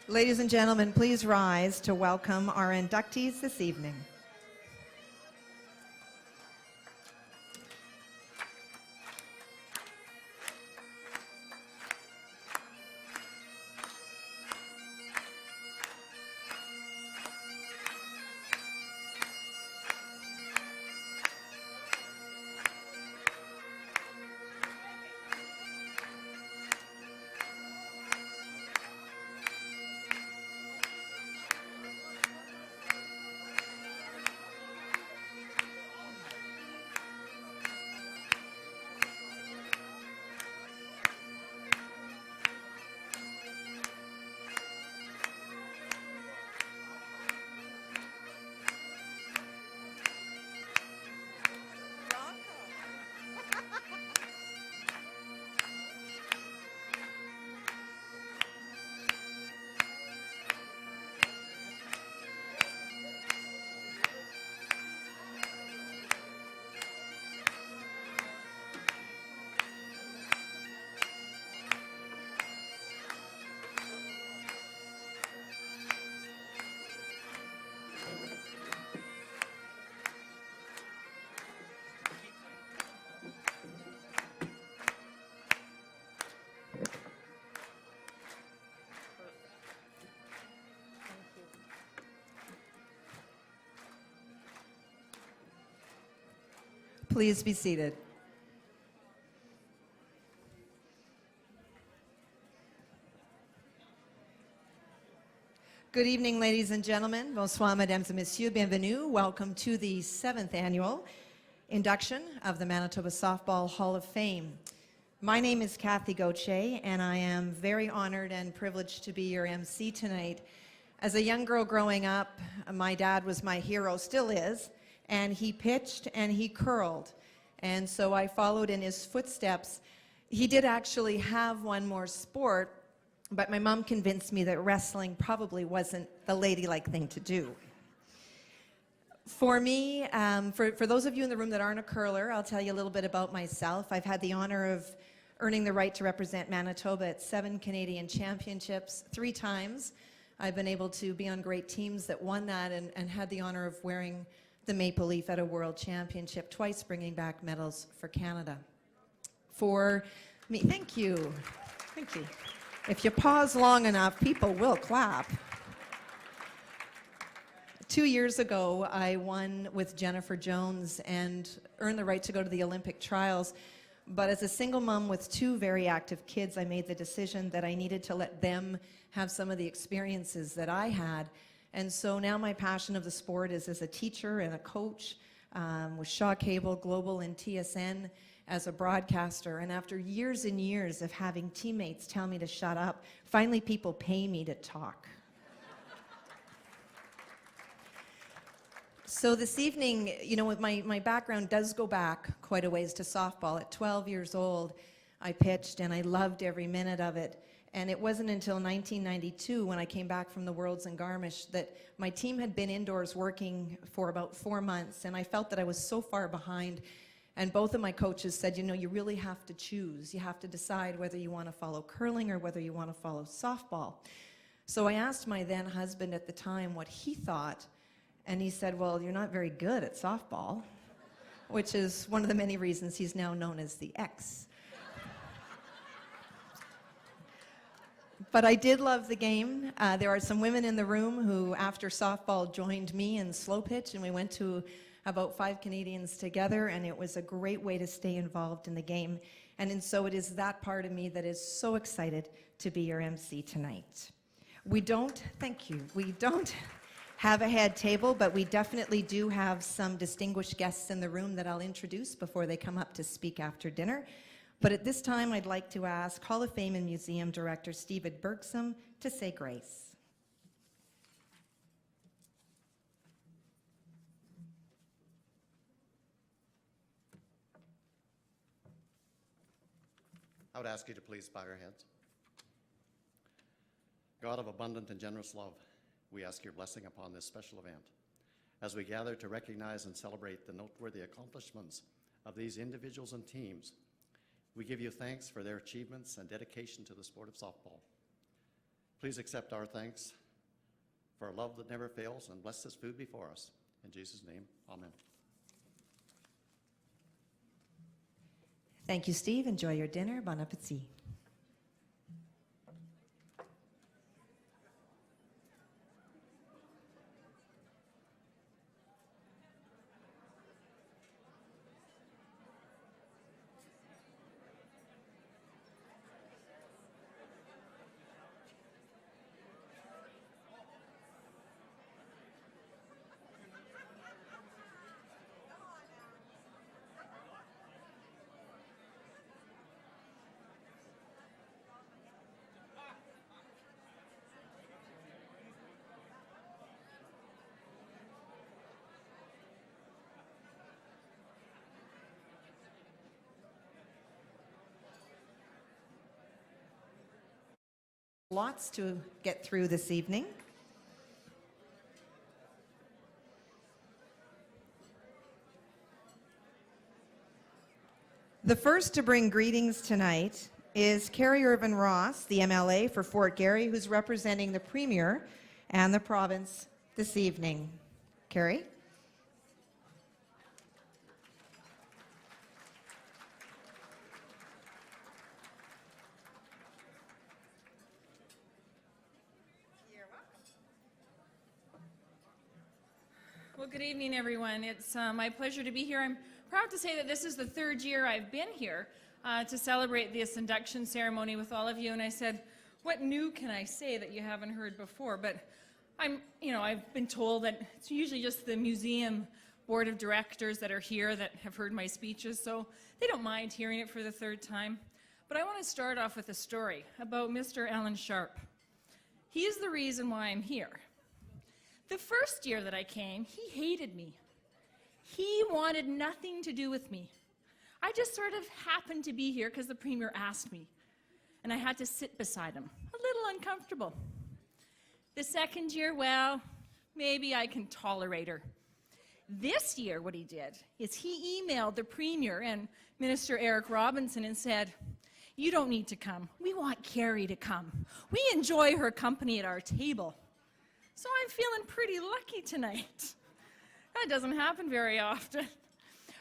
Ladies and gentlemen, please rise to welcome our inductees this evening. Please be seated. Good evening, ladies and gentlemen. Bonsoir, mesdames et messieurs. Bienvenue. Welcome to the 7th annual induction of the Manitoba Softball Hall of Fame. My name is Kathy Gauthier, and I am very honored and privileged to be your MC tonight. As a young girl growing up, my dad was my hero, still is, and he pitched and he curled. And so I followed in his footsteps. He did actually have one more sport, but my mom convinced me that wrestling probably wasn't the ladylike thing to do. For me, for those of you in the room that aren't a curler, I'll tell you a little bit about myself. I've had the honor of earning the right to represent Manitoba at 7 Canadian championships, 3 times. I've been able to be on great teams that won that and had the honor of wearing the Maple Leaf at a World Championship, twice bringing back medals for Canada. For me, thank you. Thank you. If you pause long enough, people will clap. 2 years ago, I won with Jennifer Jones and earned the right to go to the Olympic trials. But as a single mom with 2 very active kids, I made the decision that I needed to let them have some of the experiences that I had. And so now my passion of the sport is as a teacher and a coach with Shaw Cable, Global, and TSN as a broadcaster. And after years and years of having teammates tell me to shut up, finally people pay me to talk. So this evening, you know, my background does go back quite a ways to softball. At 12 years old, I pitched and I loved every minute of it. And it wasn't until 1992 when I came back from the Worlds in Garmisch that my team had been indoors working for about 4 months, and I felt that I was so far behind. And both of my coaches said, you know, you really have to choose. You have to decide whether you want to follow curling or whether you want to follow softball. So I asked my then husband at the time what he thought, and he said, well, you're not very good at softball, which is one of the many reasons he's now known as the X. But I did love the game. There are some women in the room who, after softball, joined me in slow pitch, and we went to about 5 Canadians together, and it was a great way to stay involved in the game. And so it is that part of me that is so excited to be your MC tonight. Thank you, we don't have a head table, but we definitely do have some distinguished guests in the room that I'll introduce before they come up to speak after dinner. But at this time, I'd like to ask Hall of Fame and Museum Director Stephen Bergsom to say grace. I would ask you to please bow your heads. God of abundant and generous love, we ask your blessing upon this special event as we gather to recognize and celebrate the noteworthy accomplishments of these individuals and teams. We give you thanks for their achievements and dedication to the sport of softball. Please accept our thanks for a love that never fails, and bless this food before us. In Jesus' name, amen. Thank you, Steve. Enjoy your dinner. Bon appetit. Lots to get through this evening. The first to bring greetings tonight is Carrie Irvin Ross, the MLA for Fort Garry, who's representing the Premier and the province this evening. Carrie? Well, good evening, everyone. It's my pleasure to be here. I'm proud to say that this is the third year I've been here to celebrate this induction ceremony with all of you. And I said, what new can I say that you haven't heard before? But I've been told that it's usually just the museum board of directors that are here that have heard my speeches, so they don't mind hearing it for the third time. But I want to start off with a story about Mr. Alan Sharp. He is the reason why I'm here. The first year that I came, he hated me. He wanted nothing to do with me. I just sort of happened to be here because the Premier asked me, and I had to sit beside him, a little uncomfortable. The second year, well, maybe I can tolerate her. This year, what he did is he emailed the Premier and Minister Eric Robinson and said, you don't need to come. We want Carrie to come. We enjoy her company at our table. So I'm feeling pretty lucky tonight. That doesn't happen very often.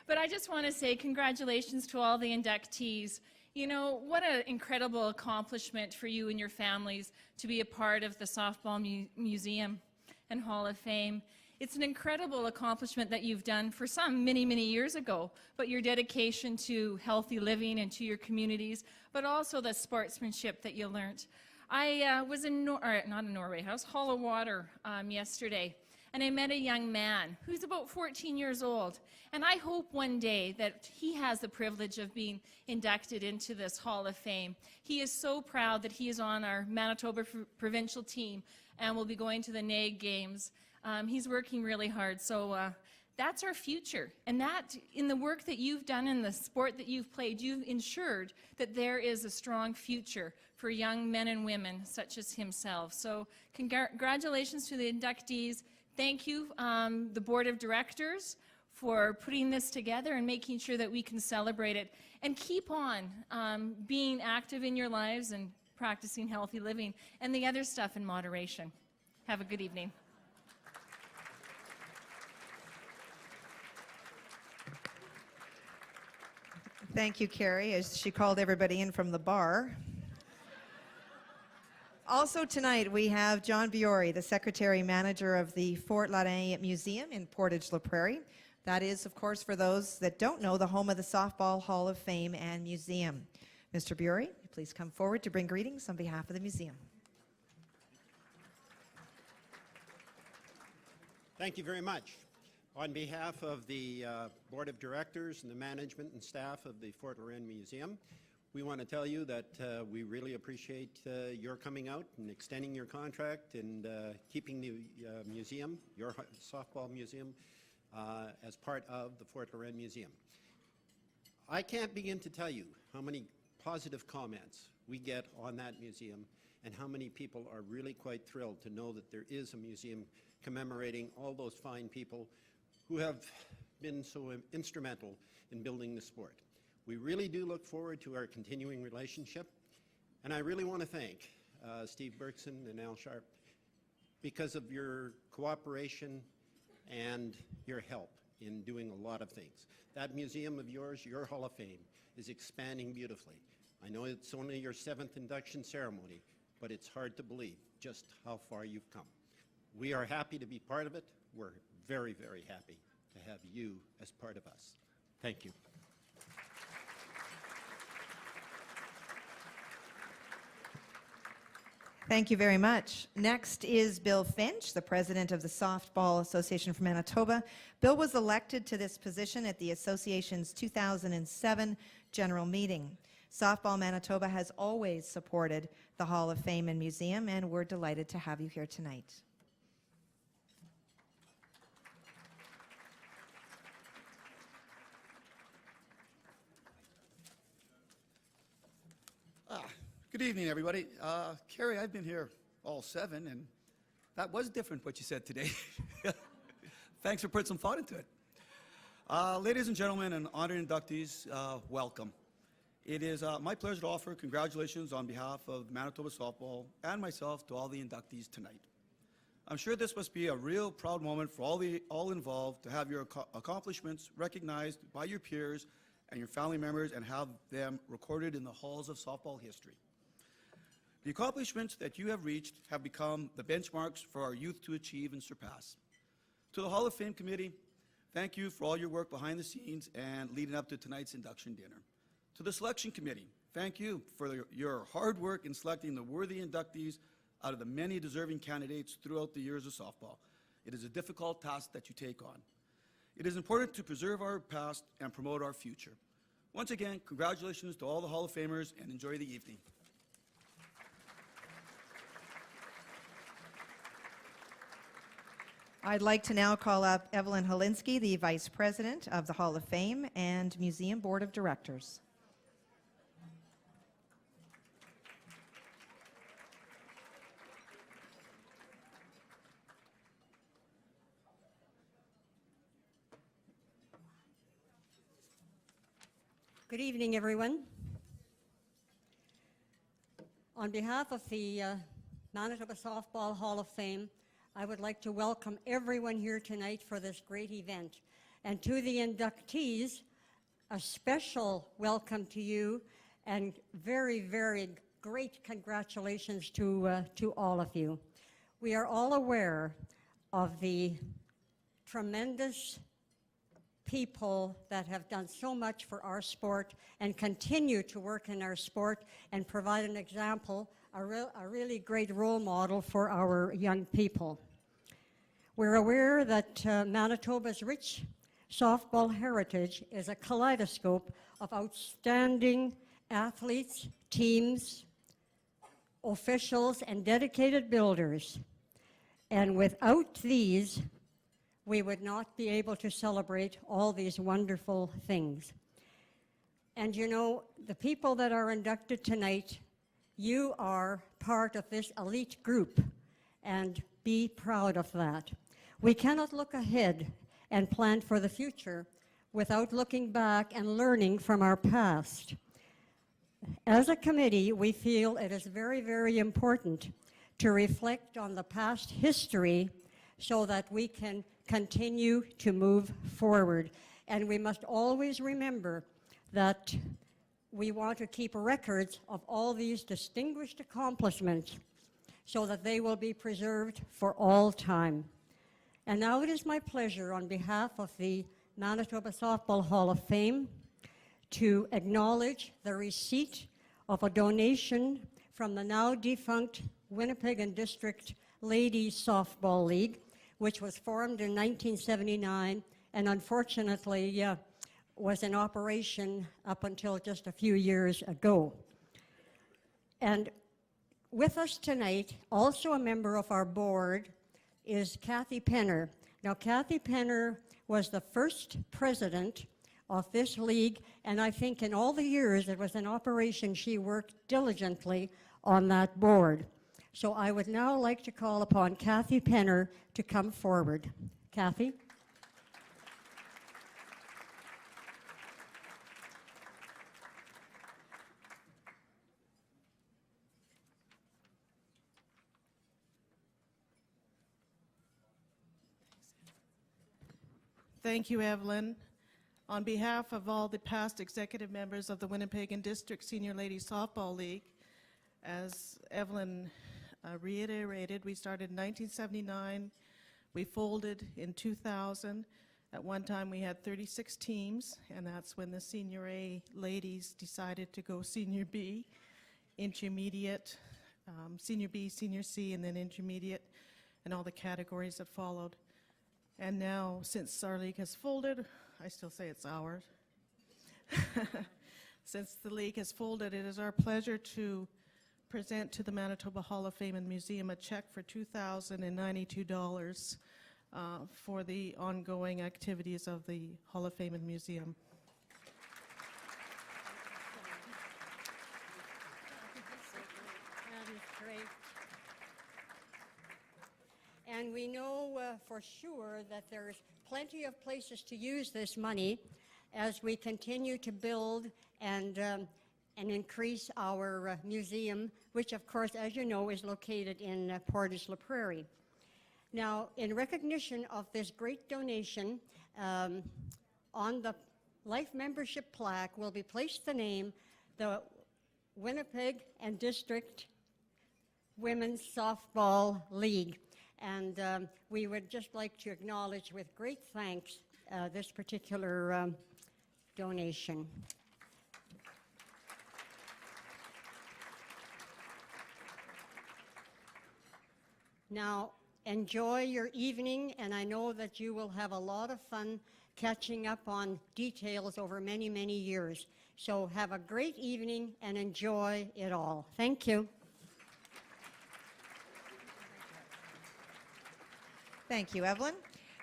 But I just want to say congratulations to all the inductees. You know, what an incredible accomplishment for you and your families to be a part of the Softball Museum and Hall of Fame. It's an incredible accomplishment that you've done for some many, many years ago, but your dedication to healthy living and to your communities, but also the sportsmanship that you learned. I was in, not in Norway, I was Hollow Water yesterday, and I met a young man who's about 14 years old, and I hope one day that he has the privilege of being inducted into this Hall of Fame. He is so proud that he is on our Manitoba provincial team and will be going to the NAG games. He's working really hard, so that's our future. And that, in the work that you've done in the sport that you've played, you've ensured that there is a strong future for young men and women such as himself. So congratulations to the inductees. Thank you, the board of directors, for putting this together and making sure that we can celebrate it. And keep on being active in your lives and practicing healthy living and the other stuff in moderation. Have a good evening. Thank you, Carrie, as she called everybody in from the bar. Also tonight, we have John Biori, the Secretary-Manager of the Fort Lauderdale Museum in Portage-la Prairie. That is, of course, for those that don't know, the home of the Softball Hall of Fame and Museum. Mr. Biori, please come forward to bring greetings on behalf of the museum. Thank you very much. On behalf of the Board of Directors and the management and staff of the Fort Lauderdale Museum, we want to tell you that we really appreciate your coming out and extending your contract and keeping the museum, your softball museum, as part of the Fort Lauderdale Museum. I can't begin to tell you how many positive comments we get on that museum and how many people are really quite thrilled to know that there is a museum commemorating all those fine people who have been so instrumental in building the sport. We really do look forward to our continuing relationship, and I really want to thank Steve Berkson and Al Sharp, because of your cooperation and your help in doing a lot of things. That museum of yours, your Hall of Fame, is expanding beautifully. I know it's only your 7th induction ceremony, but it's hard to believe just how far you've come. We are happy to be part of it. We're very, very happy to have you as part of us. Thank you. Thank you very much. Next is Bill Finch, the president of the Softball Association for Manitoba. Bill was elected to this position at the association's 2007 general meeting. Softball Manitoba has always supported the Hall of Fame and Museum, and we're delighted to have you here tonight. Good evening, everybody. Carrie, I've been here all 7, and that was different what you said today. Thanks for putting some thought into it. Ladies and gentlemen and honored inductees, welcome. It is my pleasure to offer congratulations on behalf of Manitoba Softball and myself to all the inductees tonight. I'm sure this must be a real proud moment for all involved to have your accomplishments recognized by your peers and your family members and have them recorded in the halls of softball history. The accomplishments that you have reached have become the benchmarks for our youth to achieve and surpass. To the Hall of Fame Committee, thank you for all your work behind the scenes and leading up to tonight's induction dinner. To the Selection Committee, thank you for your hard work in selecting the worthy inductees out of the many deserving candidates throughout the years of softball. It is a difficult task that you take on. It is important to preserve our past and promote our future. Once again, congratulations to all the Hall of Famers and enjoy the evening. I'd like to now call up Evelyn Holinsky, the Vice President of the Hall of Fame and Museum Board of Directors. Good evening, everyone. On behalf of the Manitoba Softball Hall of Fame, I would like to welcome everyone here tonight for this great event. And to the inductees, a special welcome to you and very, very great congratulations to all of you. We are all aware of the tremendous people that have done so much for our sport and continue to work in our sport and provide an example, a really great role model for our young people. We're aware that Manitoba's rich softball heritage is a kaleidoscope of outstanding athletes, teams, officials, and dedicated builders. And without these, we would not be able to celebrate all these wonderful things. And you know, the people that are inducted tonight, you are part of this elite group, and be proud of that. We cannot look ahead and plan for the future without looking back and learning from our past. As a committee, we feel it is very, very important to reflect on the past history so that we can continue to move forward. And we must always remember that we want to keep records of all these distinguished accomplishments so that they will be preserved for all time. And now it is my pleasure on behalf of the Manitoba Softball Hall of Fame to acknowledge the receipt of a donation from the now defunct Winnipeg and District Ladies Softball League, which was formed in 1979 and unfortunately was in operation up until just a few years ago. And with us tonight, also a member of our board, is Kathy Penner. Now, Kathy Penner was the first president of this league, and I think in all the years it was in operation, she worked diligently on that board. So I would now like to call upon Kathy Penner to come forward. Kathy? Thank you, Evelyn. On behalf of all the past executive members of the Winnipeg and District Senior Ladies Softball League, as Evelyn reiterated, we started in 1979. We folded in 2000. At one time, we had 36 teams, and that's when the Senior A ladies decided to go Senior B, intermediate, Senior B, Senior C, and then intermediate, and all the categories that followed. And now, since our league has folded, I still say it's ours. Since the league has folded, it is our pleasure to present to the Manitoba Hall of Fame and Museum a check for $2,092 for the ongoing activities of the Hall of Fame and Museum. That is great. And we know for sure that there's plenty of places to use this money as we continue to build and increase our museum, which of course, as you know, is located in Portage-la Prairie. Now, in recognition of this great donation, on the Life Membership plaque will be placed the name, the Winnipeg and District Women's Softball League. And we would just like to acknowledge with great thanks this particular donation. Now, enjoy your evening, and I know that you will have a lot of fun catching up on details over many, many years. So have a great evening and enjoy it all. Thank you. Thank you, Evelyn.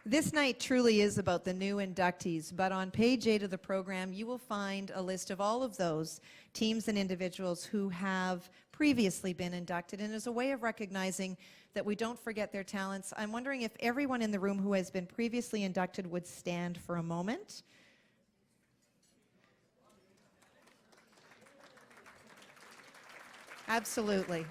This night truly is about the new inductees, but on page 8 of the program, you will find a list of all of those teams and individuals who have previously been inducted, and as a way of recognizing that we don't forget their talents, I'm wondering if everyone in the room who has been previously inducted would stand for a moment. Absolutely.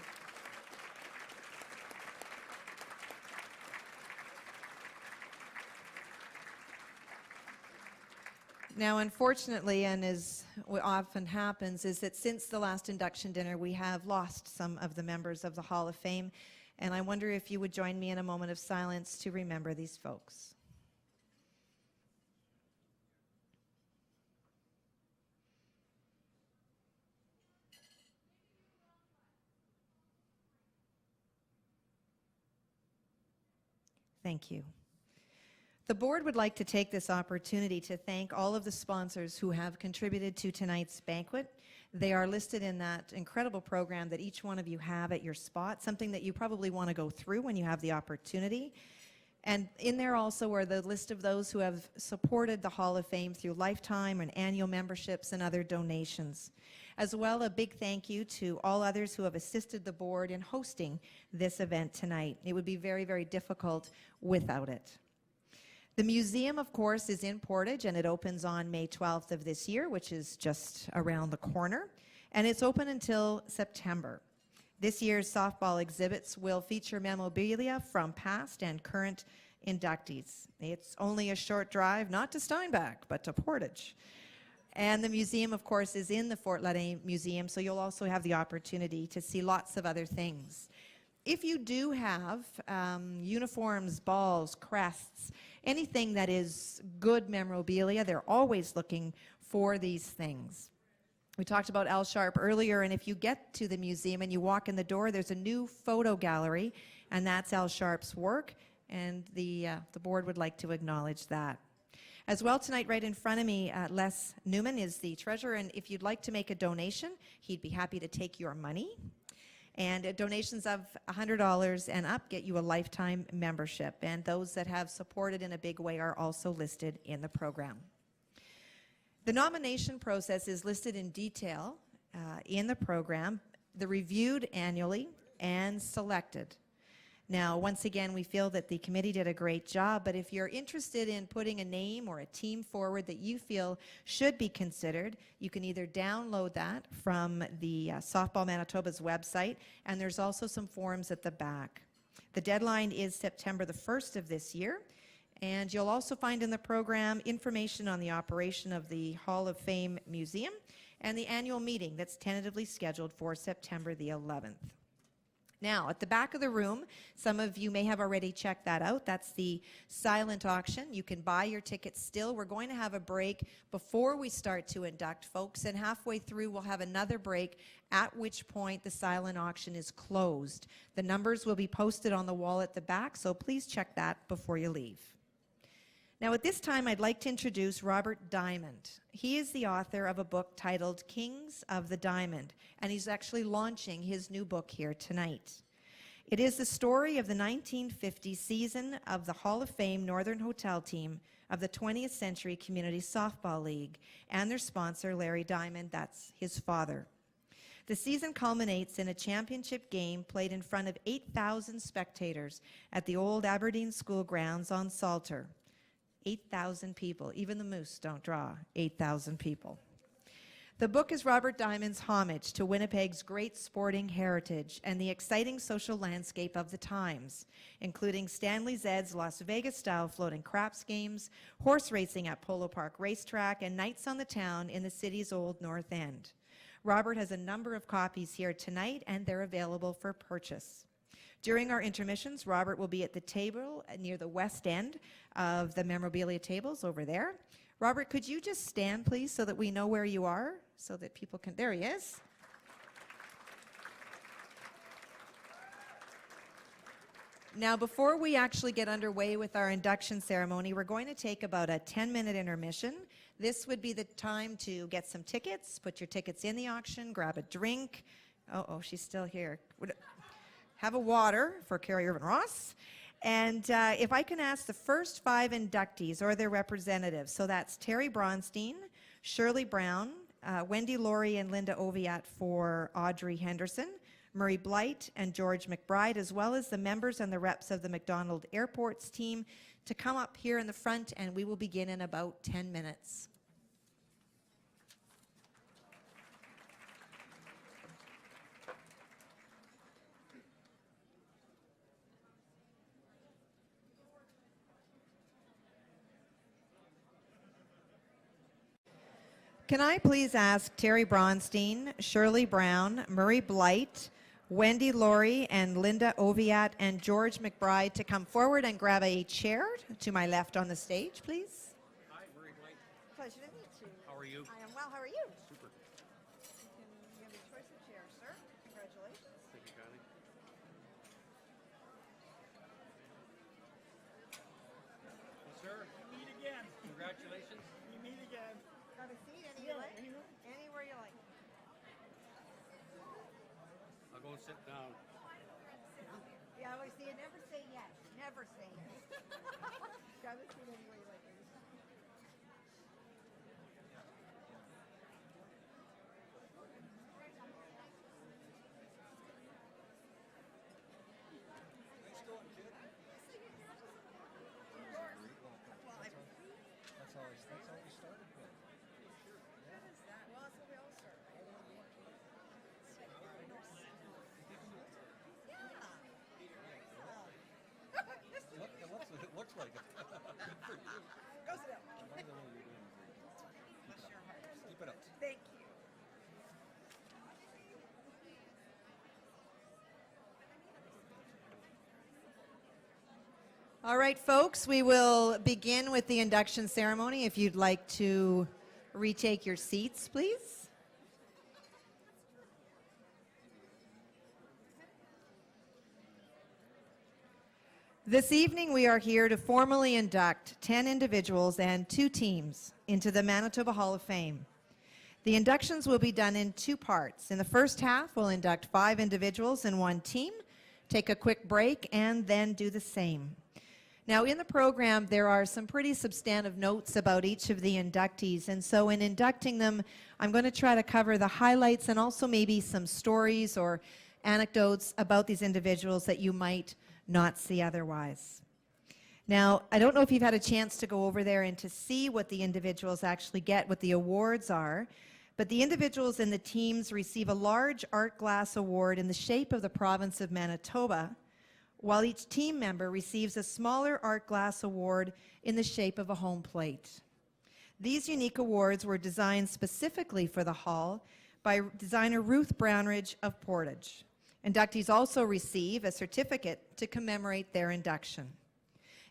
Now, unfortunately, and as what often happens, is that since the last induction dinner, we have lost some of the members of the Hall of Fame, and I wonder if you would join me in a moment of silence to remember these folks. Thank you. The board would like to take this opportunity to thank all of the sponsors who have contributed to tonight's banquet. They are listed in that incredible program that each one of you have at your spot, something that you probably want to go through when you have the opportunity. And in there also are the list of those who have supported the Hall of Fame through lifetime and annual memberships and other donations. As well, a big thank you to all others who have assisted the board in hosting this event tonight. It would be very, very difficult without it. The museum, of course, is in Portage, and it opens on May 12th of this year, which is just around the corner, and it's open until September. This year's softball exhibits will feature memorabilia from past and current inductees. It's only a short drive, not to Steinbach, but to Portage. And the museum, of course, is in the Fort Lauderdale Museum, so you'll also have the opportunity to see lots of other things. If you do have uniforms, balls, crests, anything that is good memorabilia, they're always looking for these things. We talked about Al Sharp earlier, and if you get to the museum and you walk in the door, there's a new photo gallery, and that's Al Sharp's work, and the board would like to acknowledge that. As well, tonight, right in front of me, Les Newman is the treasurer, and if you'd like to make a donation, he'd be happy to take your money. And donations of $100 and up get you a lifetime membership, and those that have supported in a big way are also listed in the program. The nomination process is listed in detail in the program, the reviewed annually and selected. Now, once again, we feel that the committee did a great job, but if you're interested in putting a name or a team forward that you feel should be considered, you can either download that from the Softball Manitoba's website, and there's also some forms at the back. The deadline is September the 1st of this year, And you'll also find in the program information on the operation of the Hall of Fame Museum and the annual meeting that's tentatively scheduled for September the 11th. Now, at the back of the room, some of you may have already checked that out. That's the silent auction. You can buy your tickets still. We're going to have a break before we start to induct folks, and halfway through we'll have another break, at which point the silent auction is closed. The numbers will be posted on the wall at the back, so please check that before you leave. Now, at this time, I'd like to introduce Robert Diamond. He is the author of a book titled Kings of the Diamond, and he's actually launching his new book here tonight. It is the story of the 1950 season of the Hall of Fame Northern Hotel team of the 20th Century Community Softball League and their sponsor, Larry Diamond, that's his father. The season culminates in a championship game played in front of 8,000 spectators at the old Aberdeen School grounds on Salter. 8,000 people. Even the Moose don't draw 8,000 people. The book is Robert Diamond's homage to Winnipeg's great sporting heritage and the exciting social landscape of the times, including Stanley Zed's Las Vegas-style floating craps games, horse racing at Polo Park Racetrack, and nights on the town in the city's old North End. Robert has a number of copies here tonight, and they're available for purchase. During our intermissions, Robert will be at the table near the west end of the memorabilia tables over there. Robert, could you just stand, please, so that we know where you are, so that people can, there he is. Now, before we actually get underway with our induction ceremony, we're going to take about a 10-minute intermission. This would be the time to get some tickets, put your tickets in the auction, grab a drink. Oh, she's still here. Have a water for Carrie Irvin Ross. And if I can ask the first 5 inductees or their representatives, so that's Terry Braunstein, Shirley Brown, Wendy Laurie and Linda Oviatt for Audrey Henderson, Murray Blight and George McBride, as well as the members and the reps of the McDonald Airports team to come up here in the front, and we will begin in about 10 minutes. Can I please ask Terry Braunstein, Shirley Brown, Murray Blight, Wendy Laurie, and Linda Oviatt, and George McBride to come forward and grab a chair to my left on the stage, please? Hi, Murray Blight. Pleasure to meet you. How are you? I am well. How are you? Super. You have a choice of chairs, sir. Congratulations. Thank you, Connie. Well, sir, we meet again. Congratulations. We meet again. Got a seat anywhere you like? Anywhere you like. I'll go sit down. Yeah, I always say, never say yes. Never say yes. Got a seat anywhere you like. It looks like it. Good for you. Go sit down. I know you're doing great. Keep it up. Thank you. All right, folks, we will begin with the induction ceremony. If you'd like to retake your seats, please. This evening, we are here to formally induct 10 individuals and 2 teams into the Manitoba Hall of Fame. The inductions will be done in 2 parts. In the first half, we'll induct 5 individuals and 1 team, take a quick break, and then do the same. Now, in the program, there are some pretty substantive notes about each of the inductees, and so in inducting them, I'm going to try to cover the highlights and also maybe some stories or anecdotes about these individuals that you might not see otherwise. Now, I don't know if you've had a chance to go over there and to see what the individuals actually get, what the awards are, but the individuals and the teams receive a large art glass award in the shape of the province of Manitoba, while each team member receives a smaller art glass award in the shape of a home plate. These unique awards were designed specifically for the hall by designer Ruth Brownridge of Portage. Inductees also receive a certificate to commemorate their induction.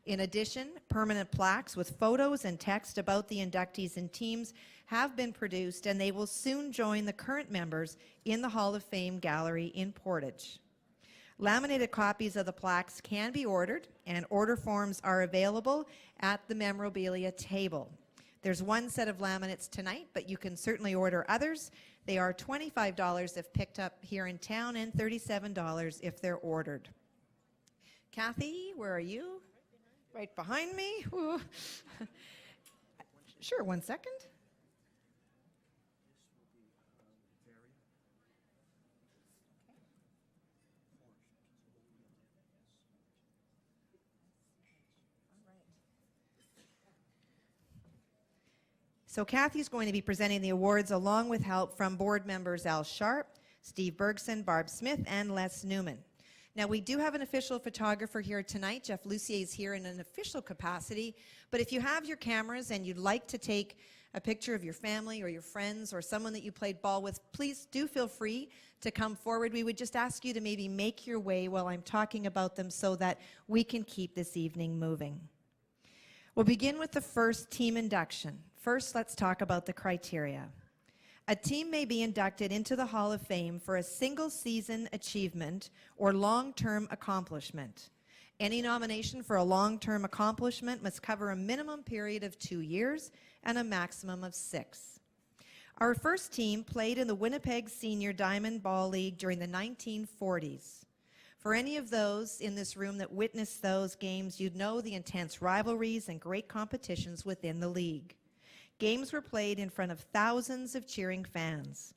In addition, permanent plaques with photos and text about the inductees and teams have been produced, and they will soon join the current members in the Hall of Fame gallery in Portage. Laminated copies of the plaques can be ordered, and order forms are available at the memorabilia table. There's one set of laminates tonight, but you can certainly order others. They are $25 if picked up here in town and $37 if they're ordered. Kathy, where are you? Right behind me? Ooh. Sure, 1 second. So Kathy's going to be presenting the awards along with help from board members Al Sharp, Steve Bergson, Barb Smith, and Les Newman. Now, we do have an official photographer here tonight. Jeff Lucier is here in an official capacity. But if you have your cameras and you'd like to take a picture of your family or your friends or someone that you played ball with, please do feel free to come forward. We would just ask you to maybe make your way while I'm talking about them so that we can keep this evening moving. We'll begin with the first team induction. First, let's talk about the criteria. A team may be inducted into the Hall of Fame for a single season achievement or long-term accomplishment. Any nomination for a long-term accomplishment must cover a minimum period of 2 years and a maximum of 6. Our first team played in the Winnipeg Senior Diamond Ball League during the 1940s. For any of those in this room that witnessed those games, you'd know the intense rivalries and great competitions within the league. Games were played in front of thousands of cheering fans.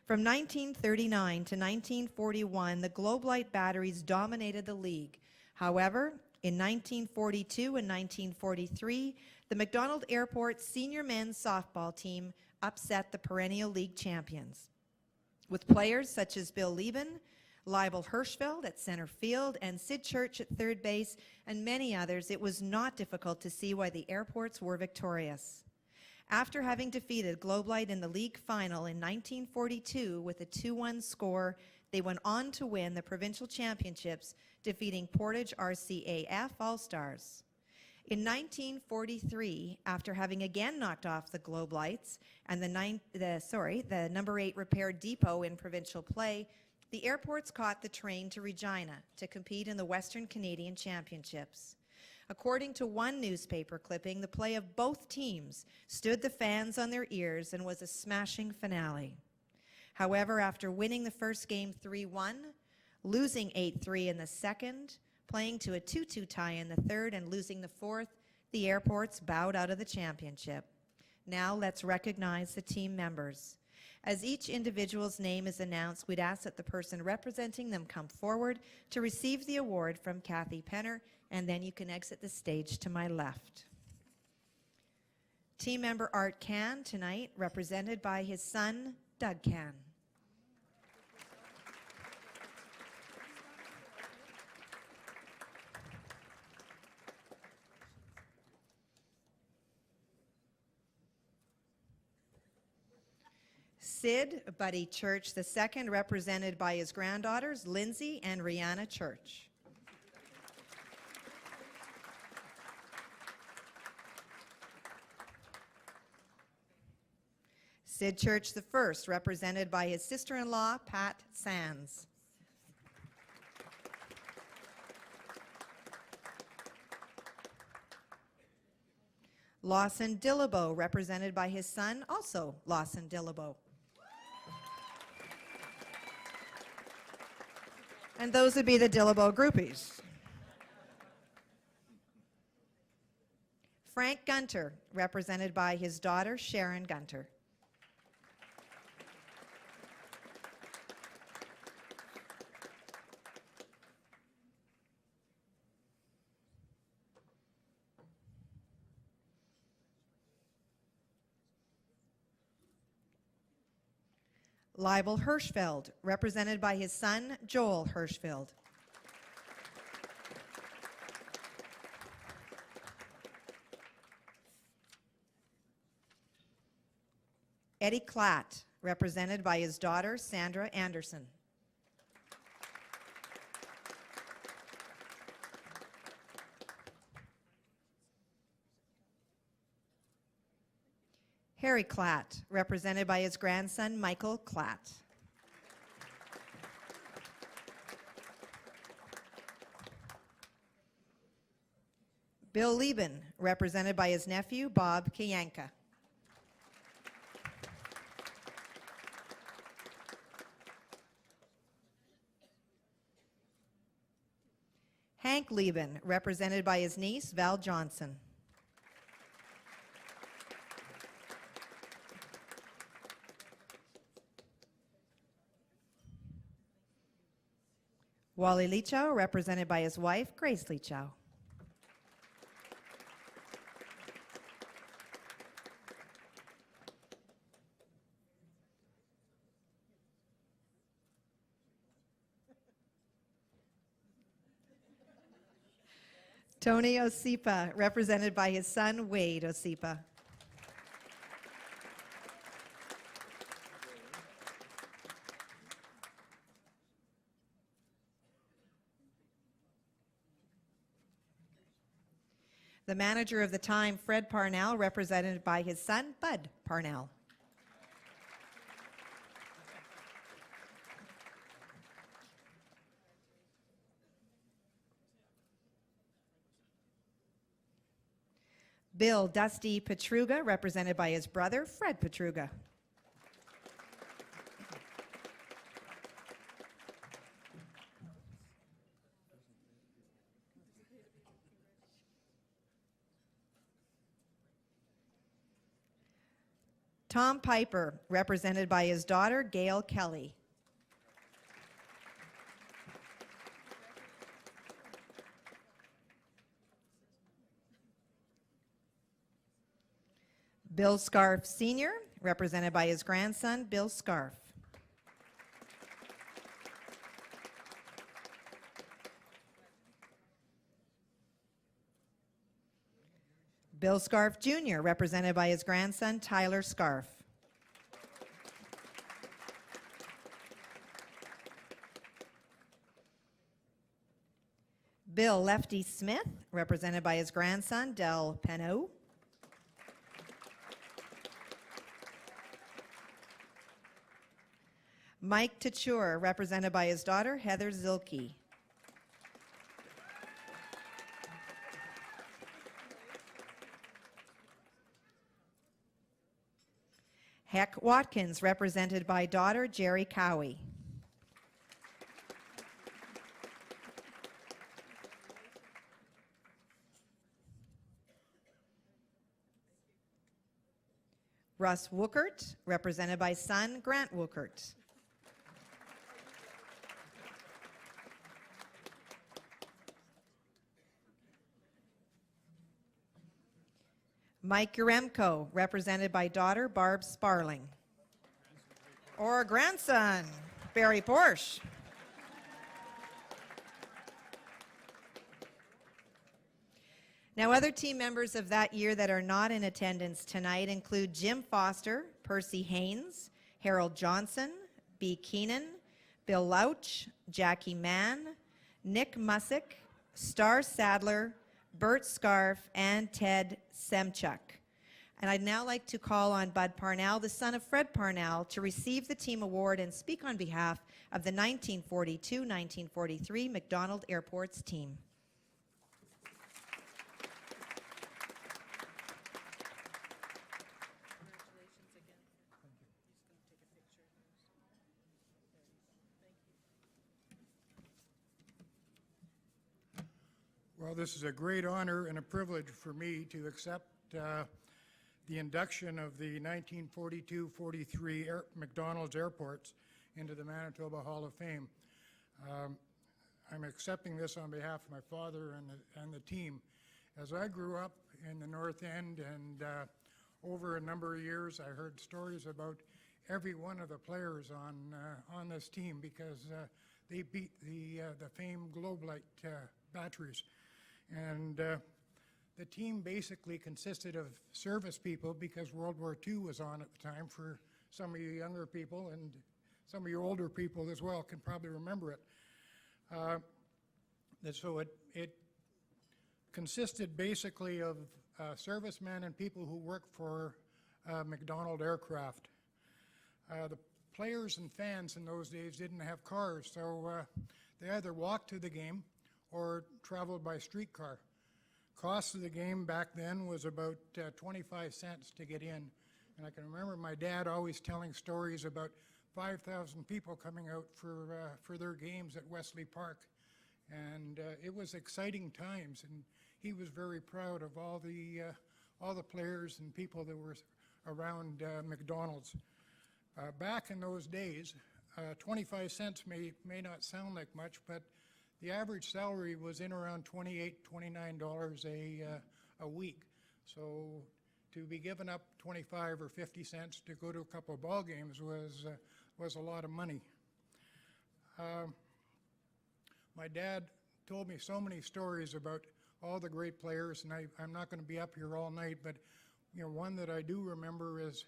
From 1939 to 1941, the Blight batteries dominated the league. However, in 1942 and 1943, the McDonald Airport senior men's softball team upset the perennial league champions. With players such as Bill Lieben, Leibel Hirschfeld at center field, and Sid Church at third base, and many others, it was not difficult to see why the Airports were victorious. After having defeated Blight in the league final in 1942 with a 2-1 score, they went on to win the provincial championships, defeating Portage RCAF All-Stars. In 1943, after having again knocked off the Blights and the number 8 repair depot in provincial play, the Airports caught the train to Regina to compete in the Western Canadian Championships. According to one newspaper clipping, the play of both teams stood the fans on their ears and was a smashing finale. However, after winning the first game 3-1, losing 8-3 in the second, playing to a 2-2 tie in the third, and losing the fourth, the Airports bowed out of the championship. Now let's recognize the team members. As each individual's name is announced, we'd ask that the person representing them come forward to receive the award from Kathy Penner, and then you can exit the stage to my left. Team member Art Can tonight, represented by his son, Doug Can. Sid Buddy Church II, represented by his granddaughters, Lindsay and Rihanna Church. Sid Church I, represented by his sister-in-law, Pat Sands. Lawson Dillabo, represented by his son, also Lawson Dillabo. And those would be the Dillabo groupies. Frank Gunter, represented by his daughter, Sharon Gunter. Leibel Hirschfeld, represented by his son, Joel Hirschfeld. Eddie Klatt, represented by his daughter, Sandra Anderson. Harry Klatt, represented by his grandson, Michael Klatt. Bill Lieben, represented by his nephew, Bob Kiyanka. Hank Lieben, represented by his niece, Val Johnson. Wally Lichow, represented by his wife, Grace Lichow. Tony Osipa, represented by his son, Wade Osipa. The manager of the time, Fred Parnell, represented by his son, Bud Parnell. Bill Dusty Petruga, represented by his brother, Fred Petruga. Tom Piper, represented by his daughter, Gail Kelly. Bill Scarf Sr., represented by his grandson, Bill Scarf. Bill Scarf Jr., represented by his grandson, Tyler Scarf. Bill Lefty Smith, represented by his grandson, Del Penneau. Mike Tachur, represented by his daughter, Heather Zilke. Heck Watkins, represented by daughter, Jerry Cowie. Russ Wookert, represented by son, Grant Wookert. Mike Uremko, represented by daughter Barb Sparling. Or grandson, Barry Porsche. Now, other team members of that year that are not in attendance tonight include Jim Foster, Percy Haynes, Harold Johnson, B. Keenan, Bill Lauch, Jackie Mann, Nick Musick, Star Sadler, Bert Scarf, and Ted Semchuk. And I'd now like to call on Bud Parnell, the son of Fred Parnell, to receive the team award and speak on behalf of the 1942-1943 McDonald Airports team. Well, this is a great honor and a privilege for me to accept the induction of the 1942-43 McDonald's airports into the Manitoba Hall of Fame. I'm accepting this on behalf of my father and the team. As I grew up in the North End and over a number of years, I heard stories about every one of the players on this team because they beat the famed Blight batteries. And the team basically consisted of service people because World War II was on at the time for some of you younger people and some of you older people as well can probably remember it. So it consisted basically of servicemen and people who worked for McDonald aircraft. The players and fans in those days didn't have cars, so they either walked to the game or traveled by streetcar. Cost of the game back then was about 25 cents to get in. And I can remember my dad always telling stories about 5,000 people coming out for their games at Wesley Park. And it was exciting times, and he was very proud of all the players and people that were around McDonald's. Back in those days, 25 cents may not sound like much, but the average salary was in around $28, $29 a week. So to be giving up 25 or 50 cents to go to a couple of ball games was a lot of money. My dad told me so many stories about all the great players, and I'm not going to be up here all night, but you know, one that I do remember is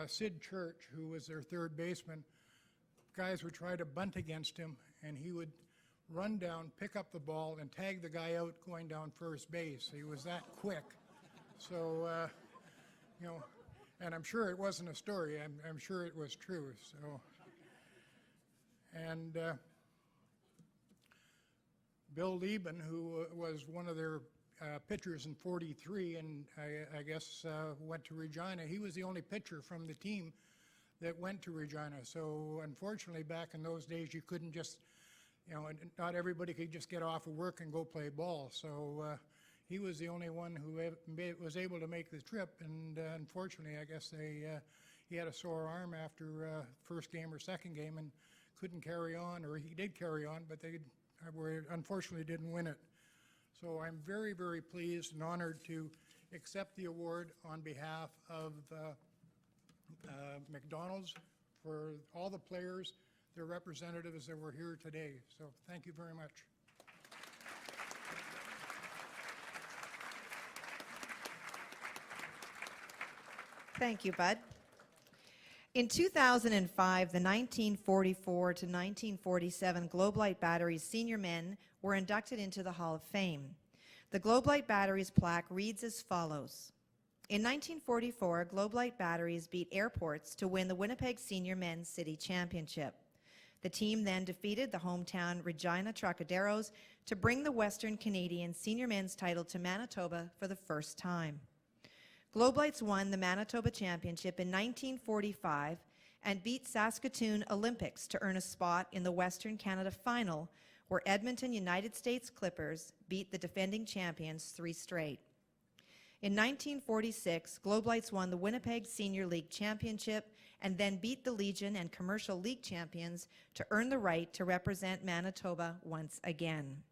Sid Church, who was their third baseman. Guys would try to bunt against him, and he would run down, pick up the ball, and tag the guy out going down first base. He was that quick. So, you know, and I'm sure it wasn't a story. I'm sure it was true. So, and Bill Lieben, who was one of their pitchers in '43, and I guess went to Regina. He was the only pitcher from the team that went to Regina. So unfortunately, back in those days, you couldn't just, you know, not everybody could just get off of work and go play ball. So he was the only one who was able to make the trip, and unfortunately, I guess he had a sore arm after first game or second game and couldn't carry on, or he did carry on, but they unfortunately didn't win it. So I'm very, very pleased and honored to accept the award on behalf of McDonald's for all the players, their representatives that were here today. So thank you very much. Thank you, Bud. In 2005, the 1944 to 1947 Blight Batteries senior men were inducted into the Hall of Fame. The Blight Batteries plaque reads as follows. In 1944, Blight Batteries beat Airports to win the Winnipeg Senior Men's City Championship. The team then defeated the hometown Regina Trocaderos to bring the Western Canadian Senior Men's title to Manitoba for the first time. Blights won the Manitoba Championship in 1945 and beat Saskatoon Olympics to earn a spot in the Western Canada Final, where Edmonton United States Clippers beat the defending champions 3 straight. In 1946, Blights won the Winnipeg Senior League Championship and then beat the Legion and Commercial League champions to earn the right to represent Manitoba once again.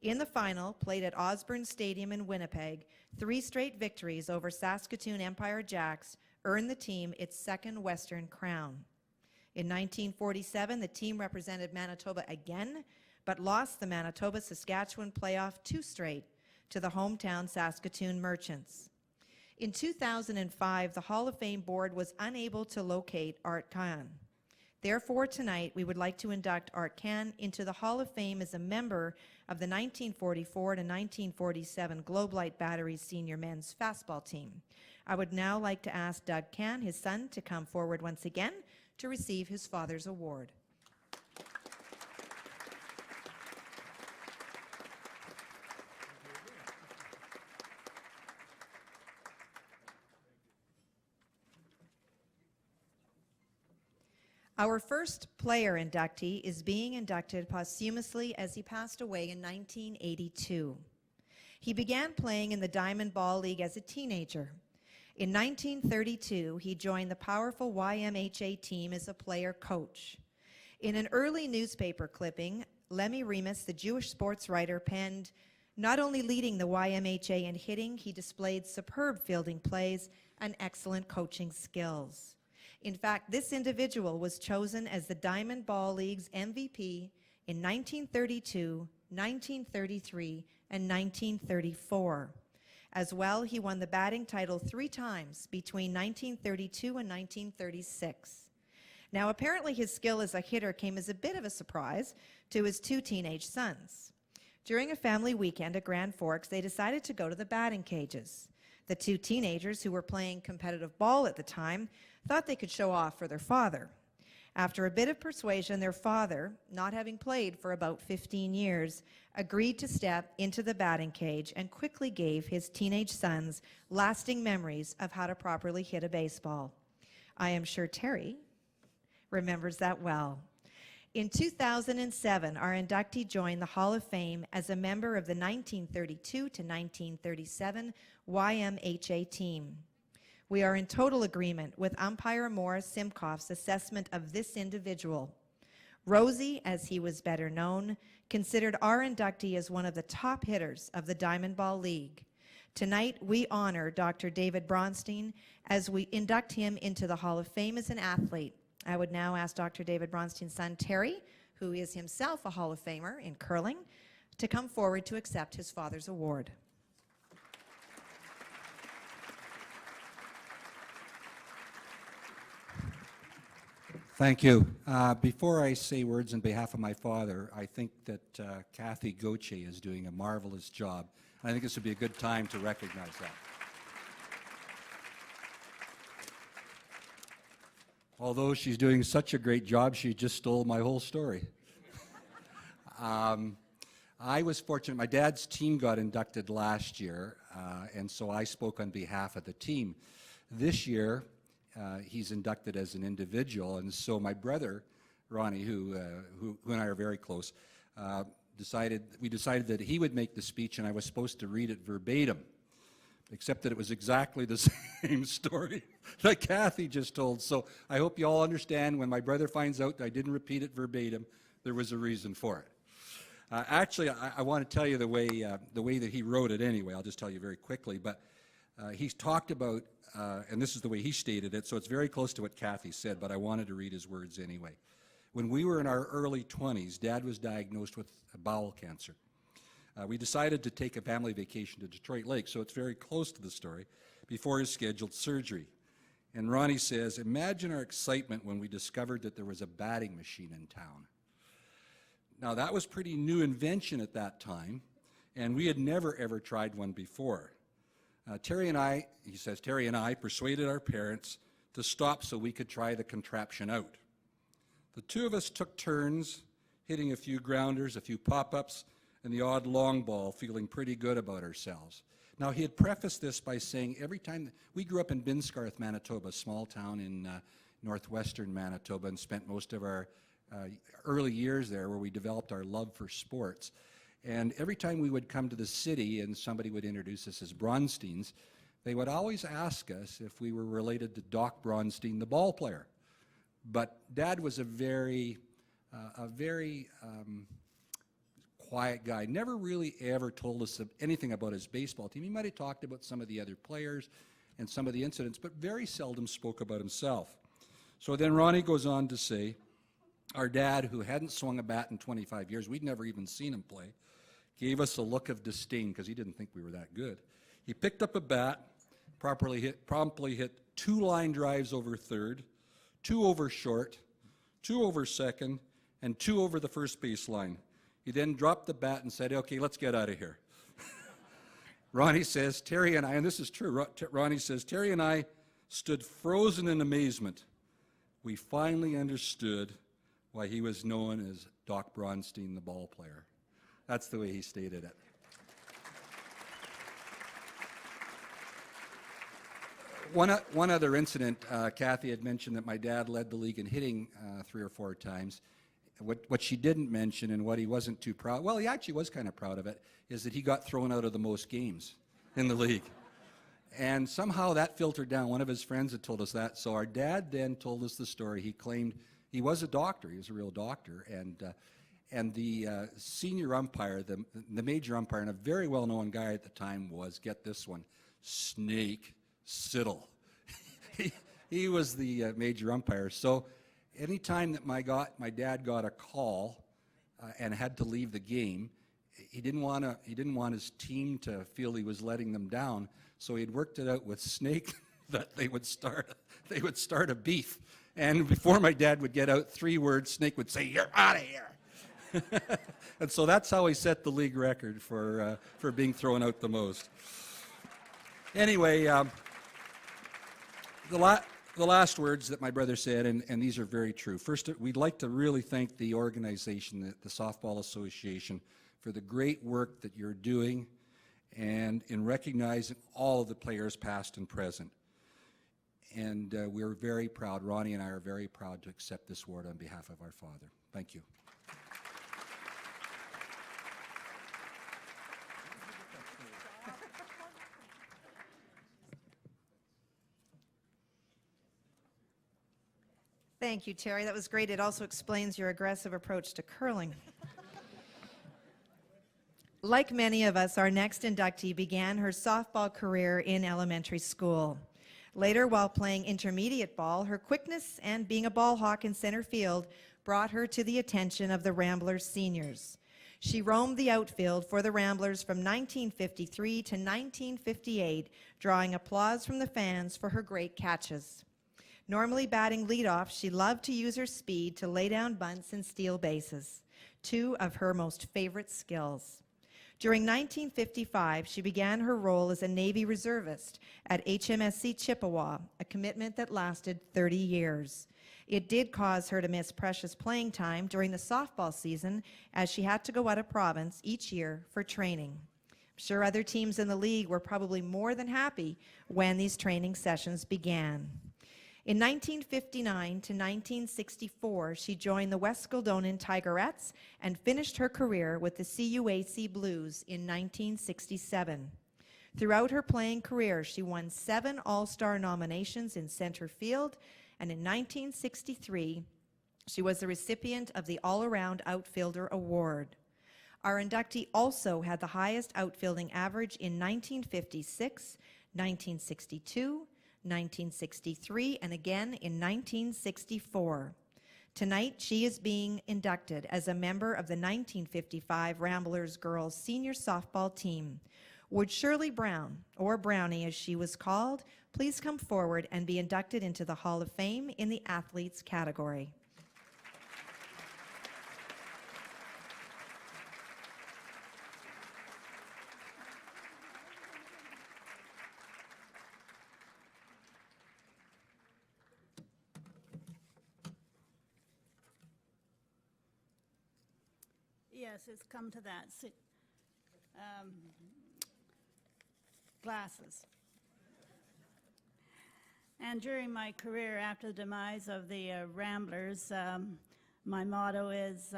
In the final, played at Osborne Stadium in Winnipeg, 3 straight victories over Saskatoon Empire Jacks earned the team its second Western crown. In 1947, the team represented Manitoba again, but lost the Manitoba-Saskatchewan playoff 2 straight to the hometown Saskatoon Merchants. In 2005, the Hall of Fame board was unable to locate Art Kahn. Therefore, tonight, we would like to induct Art Kahn into the Hall of Fame as a member of the 1944 to 1947 Blight Batteries senior men's fastball team. I would now like to ask Doug Kahn, his son, to come forward once again to receive his father's award. Our first player inductee is being inducted posthumously as he passed away in 1982. He began playing in the Diamond Ball League as a teenager. In 1932, he joined the powerful YMHA team as a player coach. In an early newspaper clipping, Lemmy Remus, the Jewish sports writer, penned, "Not only leading the YMHA in hitting, he displayed superb fielding plays and excellent coaching skills." In fact, this individual was chosen as the Diamond Ball League's MVP in 1932, 1933, and 1934. As well, he won the batting title 3 times between 1932 and 1936. Now, apparently his skill as a hitter came as a bit of a surprise to his 2 teenage sons. During a family weekend at Grand Forks, they decided to go to the batting cages. The 2 teenagers, who were playing competitive ball at the time, thought they could show off for their father. After a bit of persuasion, their father, not having played for about 15 years, agreed to step into the batting cage and quickly gave his teenage sons lasting memories of how to properly hit a baseball. I am sure Terry remembers that well. In 2007, our inductee joined the Hall of Fame as a member of the 1932 to 1937 YMHA team. We are in total agreement with umpire Morris Simkoff's assessment of this individual. Rosie, as he was better known, considered our inductee as one of the top hitters of the Diamond Ball League. Tonight, we honor Dr. David Braunstein as we induct him into the Hall of Fame as an athlete. I would now ask Dr. David Braunstein's son, Terry, who is himself a Hall of Famer in curling, to come forward to accept his father's award. Thank you. Before I say words on behalf of my father, I think that Kathy Goche is doing a marvelous job. I think this would be a good time to recognize that. Although she's doing such a great job, she just stole my whole story. I was fortunate. My dad's team got inducted last year, and so I spoke on behalf of the team. This year, he's inducted as an individual, and so my brother, Ronnie, who and I are very close, we decided that he would make the speech, and I was supposed to read it verbatim, except that it was exactly the same story that Kathy just told. So I hope you all understand, when my brother finds out that I didn't repeat it verbatim, there was a reason for it. Actually, I want to tell you the way that he wrote it anyway. I'll just tell you very quickly, but he's talked about, and this is the way he stated it, so it's very close to what Kathy said, but I wanted to read his words anyway. When we were in our early 20s, Dad was diagnosed with bowel cancer. We decided to take a family vacation to Detroit Lake, so it's very close to the story, before his scheduled surgery. And Ronnie says, imagine our excitement when we discovered that there was a batting machine in town. Now, that was pretty new invention at that time, and we had never, ever tried one before. Terry and I persuaded our parents to stop so we could try the contraption out. The 2 of us took turns hitting a few grounders, a few pop-ups, and the odd long ball, feeling pretty good about ourselves. Now, he had prefaced this by saying every time, we grew up in Binscarth, Manitoba, a small town in northwestern Manitoba, and spent most of our early years there, where we developed our love for sports. And every time we would come to the city and somebody would introduce us as Braunsteins, they would always ask us if we were related to Doc Braunstein, the ball player. But Dad was a very quiet guy, never really ever told us anything about his baseball team. He might have talked about some of the other players and some of the incidents, but very seldom spoke about himself. So then Ronnie goes on to say, our dad, who hadn't swung a bat in 25 years, we'd never even seen him play, gave us a look of disdain because he didn't think we were that good. He picked up a bat, promptly hit 2 line drives over third, 2 over short, 2 over second, and 2 over the first base line. He then dropped the bat and said, okay, let's get out of here. Ronnie says, Terry and I, and this is true, Ronnie says, Terry and I stood frozen in amazement. We finally understood why he was known as Doc Braunstein, the ball player. That's the way he stated it. One other incident, Kathy had mentioned that my dad led the league in hitting 3 or 4 times. What she didn't mention, and what he wasn't too proud, well, he actually was kind of proud of it, is that he got thrown out of the most games in the league. And somehow that filtered down. One of his friends had told us that. So our dad then told us the story. He claimed he was a doctor. He was a real doctor. And the senior umpire, the major umpire, and a very well-known guy at the time was, get this one, Snake Siddle. He was the major umpire. So anytime that my dad got a call and had to leave the game, he didn't want his team to feel he was letting them down, so he'd worked it out with Snake that they would start a beef. And before my dad would get out 3 words, Snake would say, "You're out of here." And so that's how he set the league record for being thrown out the most. Anyway, the last words that my brother said, and these are very true. First, we'd like to really thank the organization, the Softball Association, for the great work that you're doing and in recognizing all of the players past and present. And we're very proud, Ronnie and I are very proud to accept this award on behalf of our father. Thank you. Thank you, Terry. That was great. It also explains your aggressive approach to curling. Like many of us, our next inductee began her softball career in elementary school. Later, while playing intermediate ball, her quickness and being a ball hawk in center field brought her to the attention of the Ramblers seniors. She roamed the outfield for the Ramblers from 1953 to 1958, drawing applause from the fans for her great catches. Normally batting leadoff, she loved to use her speed to lay down bunts and steal bases, 2 of her most favorite skills. During 1955, she began her role as a Navy reservist at HMSC Chippewa, a commitment that lasted 30 years. It did cause her to miss precious playing time during the softball season, as she had to go out of province each year for training. I'm sure other teams in the league were probably more than happy when these training sessions began. In 1959 to 1964, she joined the West Kildonan Tigerettes and finished her career with the CUAC Blues in 1967. Throughout her playing career, she won 7 All-Star nominations in center field, and in 1963, she was the recipient of the All-Around Outfielder Award. Our inductee also had the highest outfielding average in 1956, 1962, 1963, and again in 1964. Tonight, she is being inducted as a member of the 1955 Ramblers girls senior softball team. Would Shirley Brown, or Brownie as she was called, please come forward and be inducted into the Hall of Fame in the athletes category. Yes, it's come to that. Glasses. And during my career, after the demise of the Ramblers, my motto is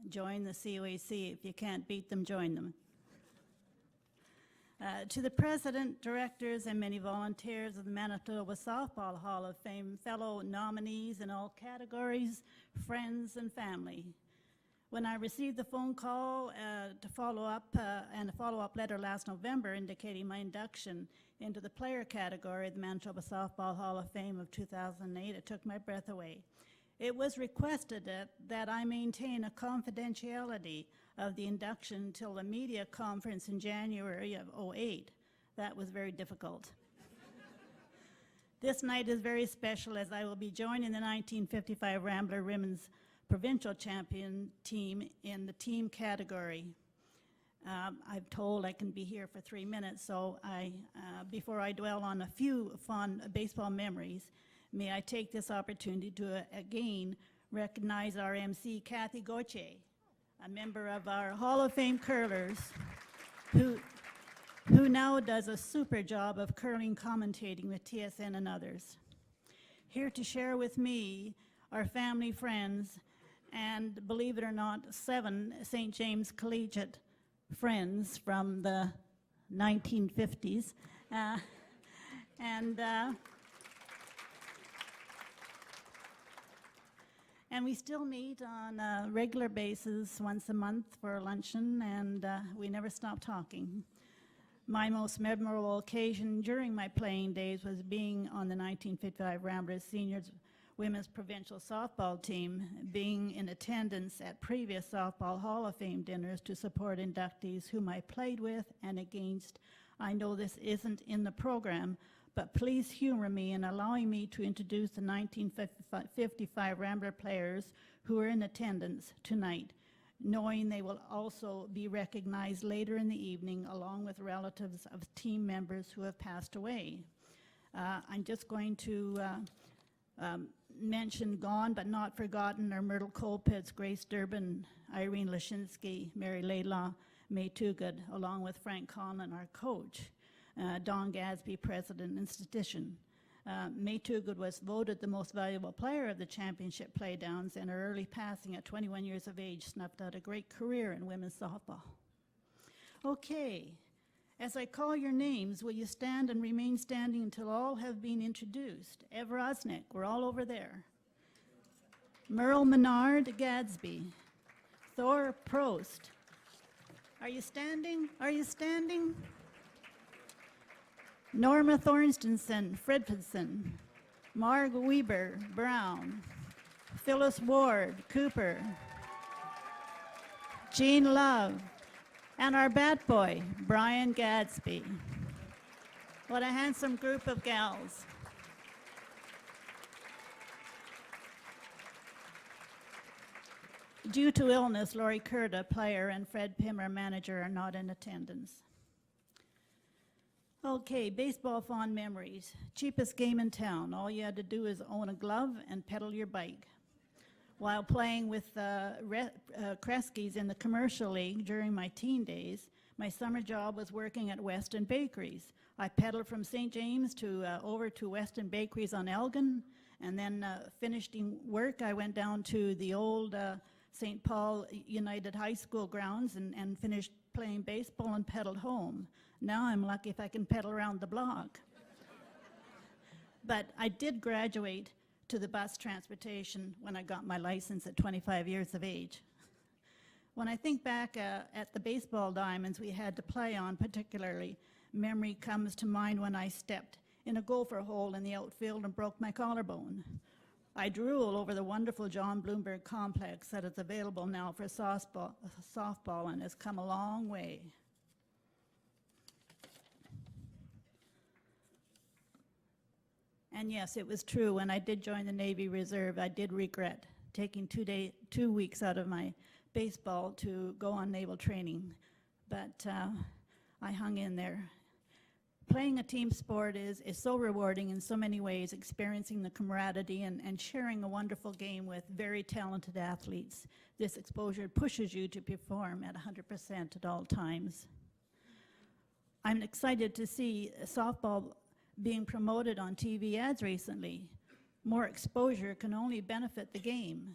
join the COAC. If you can't beat them, join them. To the president, directors, and many volunteers of the Manitoba Softball Hall of Fame, fellow nominees in all categories, friends, and family. When I received the phone call to follow up and a follow-up letter last November indicating my induction into the player category of the Manitoba Softball Hall of Fame of 2008, it took my breath away. It was requested that I maintain a confidentiality of the induction until the media conference in January of 2008. That was very difficult. This night is very special as I will be joining the 1955 Rambler Women's provincial champion team in the team category. I'm told I can be here for 3 minutes, so before I dwell on a few fond baseball memories, may I take this opportunity to again recognize our MC, Kathy Gauthier, a member of our Hall of Fame curlers, who now does a super job of curling commentating with TSN and others. Here to share with me, our family, friends, and believe it or not, 7 St. James Collegiate friends from the 1950s. And we still meet on a regular basis once a month for a luncheon, and we never stop talking. My most memorable occasion during my playing days was being on the 1955 Ramblers seniors women's provincial softball team, being in attendance at previous Softball Hall of Fame dinners to support inductees whom I played with and against. I know this isn't in the program, but please humor me in allowing me to introduce the 1955 Rambler players who are in attendance tonight, knowing they will also be recognized later in the evening along with relatives of team members who have passed away. I'm just going to mention gone but not forgotten are Myrtle Colpitts, Grace Durbin, Irene Lesczczynski, Mary Laidlaw, May Toogood, along with Frank Conlon, our coach, Don Gadsby, president and statistician. May Toogood was voted the most valuable player of the championship playdowns, and her early passing at 21 years of age snuffed out a great career in women's softball. Okay, as I call your names, will you stand and remain standing until all have been introduced? Ev Rosnick, we're all over there. Merle Menard Gadsby. Thor Prost. Are you standing? Are you standing? Norma Thorstenson Fredrickson. Marg Weber Brown. Phyllis Ward Cooper. Jean Love. And our bat boy, Brian Gadsby. What a handsome group of gals. Due to illness, Lori Curda, player, and Fred Pimmer, manager, are not in attendance. Okay, baseball fond memories. Cheapest game in town. All you had to do is own a glove and pedal your bike. While playing with Kresge's in the commercial league during my teen days, my summer job was working at Weston Bakeries. I pedaled from St. James to over to Weston Bakeries on Elgin, and then finishing work, I went down to the old St. Paul United High School grounds and finished playing baseball and pedaled home. Now I'm lucky if I can pedal around the block. But I did graduate to the bus transportation when I got my license at 25 years of age. When I think back at the baseball diamonds we had to play on particularly, memory comes to mind when I stepped in a gopher hole in the outfield and broke my collarbone. I drool over the wonderful John Bloomberg complex that is available now for softball and has come a long way. And yes, it was true, when I did join the Navy Reserve, I did regret taking 2 weeks out of my baseball to go on naval training, but I hung in there. Playing a team sport is so rewarding in so many ways, experiencing the camaraderie and sharing a wonderful game with very talented athletes. This exposure pushes you to perform at 100% at all times. I'm excited to see softball being promoted on TV ads recently. More exposure can only benefit the game.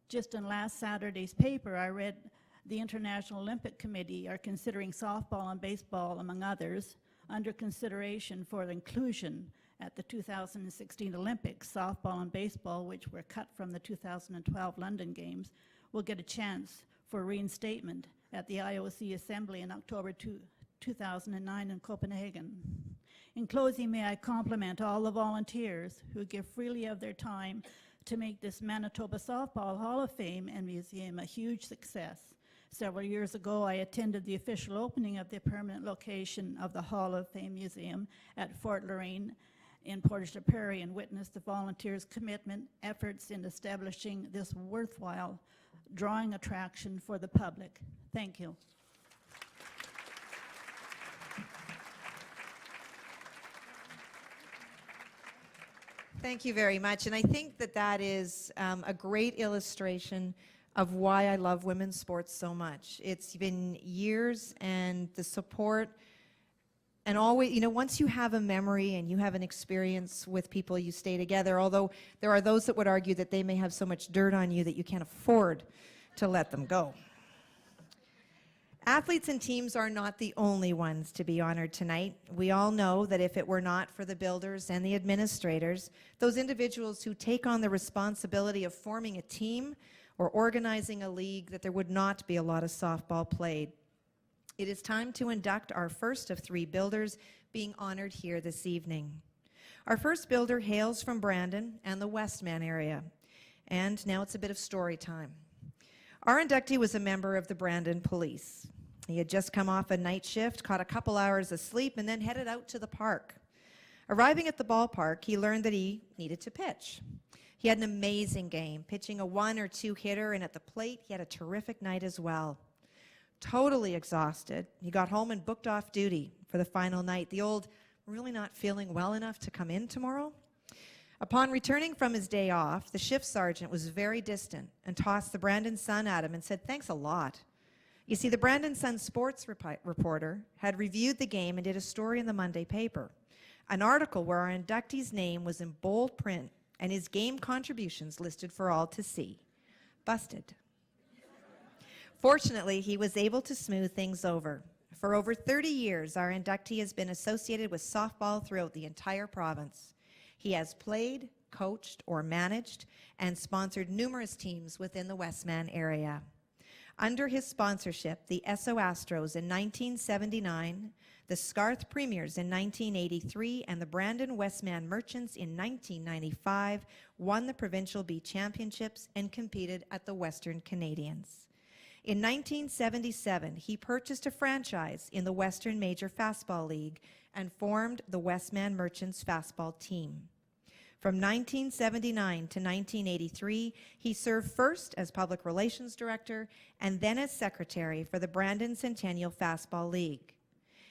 Just in last Saturday's paper, I read the International Olympic Committee are considering softball and baseball, among others, under consideration for inclusion at the 2016 Olympics. Softball and baseball, which were cut from the 2012 London Games, will get a chance for reinstatement at the IOC Assembly in October 2009 in Copenhagen. In closing, may I compliment all the volunteers who give freely of their time to make this Manitoba Softball Hall of Fame and Museum a huge success. Several years ago, I attended the official opening of the permanent location of the Hall of Fame Museum at Fort Lorraine in Portage la Prairie and witnessed the volunteers' commitment, efforts in establishing this worthwhile drawing attraction for the public. Thank you. Thank you very much. And I think that that is a great illustration of why I love women's sports so much. It's been years, and the support, and always, you know, once you have a memory and you have an experience with people, you stay together, although there are those that would argue that they may have so much dirt on you that you can't afford to let them go. Athletes and teams are not the only ones to be honored tonight. We all know that if it were not for the builders and the administrators, those individuals who take on the responsibility of forming a team or organizing a league, that there would not be a lot of softball played. It is time to induct our first of 3 builders being honored here this evening. Our first builder hails from Brandon and the Westman area. And now it's a bit of story time. Our inductee was a member of the Brandon Police. He had just come off a night shift, caught a couple hours of sleep, and then headed out to the park. Arriving at the ballpark, he learned that he needed to pitch. He had an amazing game, pitching a 1 or 2 hitter, and at the plate, he had a terrific night as well. Totally exhausted, he got home and booked off duty for the final night. The old, really not feeling well enough to come in tomorrow? Upon returning from his day off, the shift sergeant was very distant and tossed the Brandon Sun at him and said, "Thanks a lot." You see, the Brandon Sun sports reporter had reviewed the game and did a story in the Monday paper, an article where our inductee's name was in bold print and his game contributions listed for all to see. Busted. Fortunately, he was able to smooth things over. For over 30 years, our inductee has been associated with softball throughout the entire province. He has played, coached, or managed, and sponsored numerous teams within the Westman area. Under his sponsorship, the Esso Astros in 1979, the Scarth Premiers in 1983, and the Brandon Westman Merchants in 1995 won the Provincial B Championships and competed at the Western Canadians. In 1977, he purchased a franchise in the Western Major Fastball League and formed the Westman Merchants Fastball team. From 1979 to 1983, he served first as Public Relations Director and then as Secretary for the Brandon Centennial Fastball League.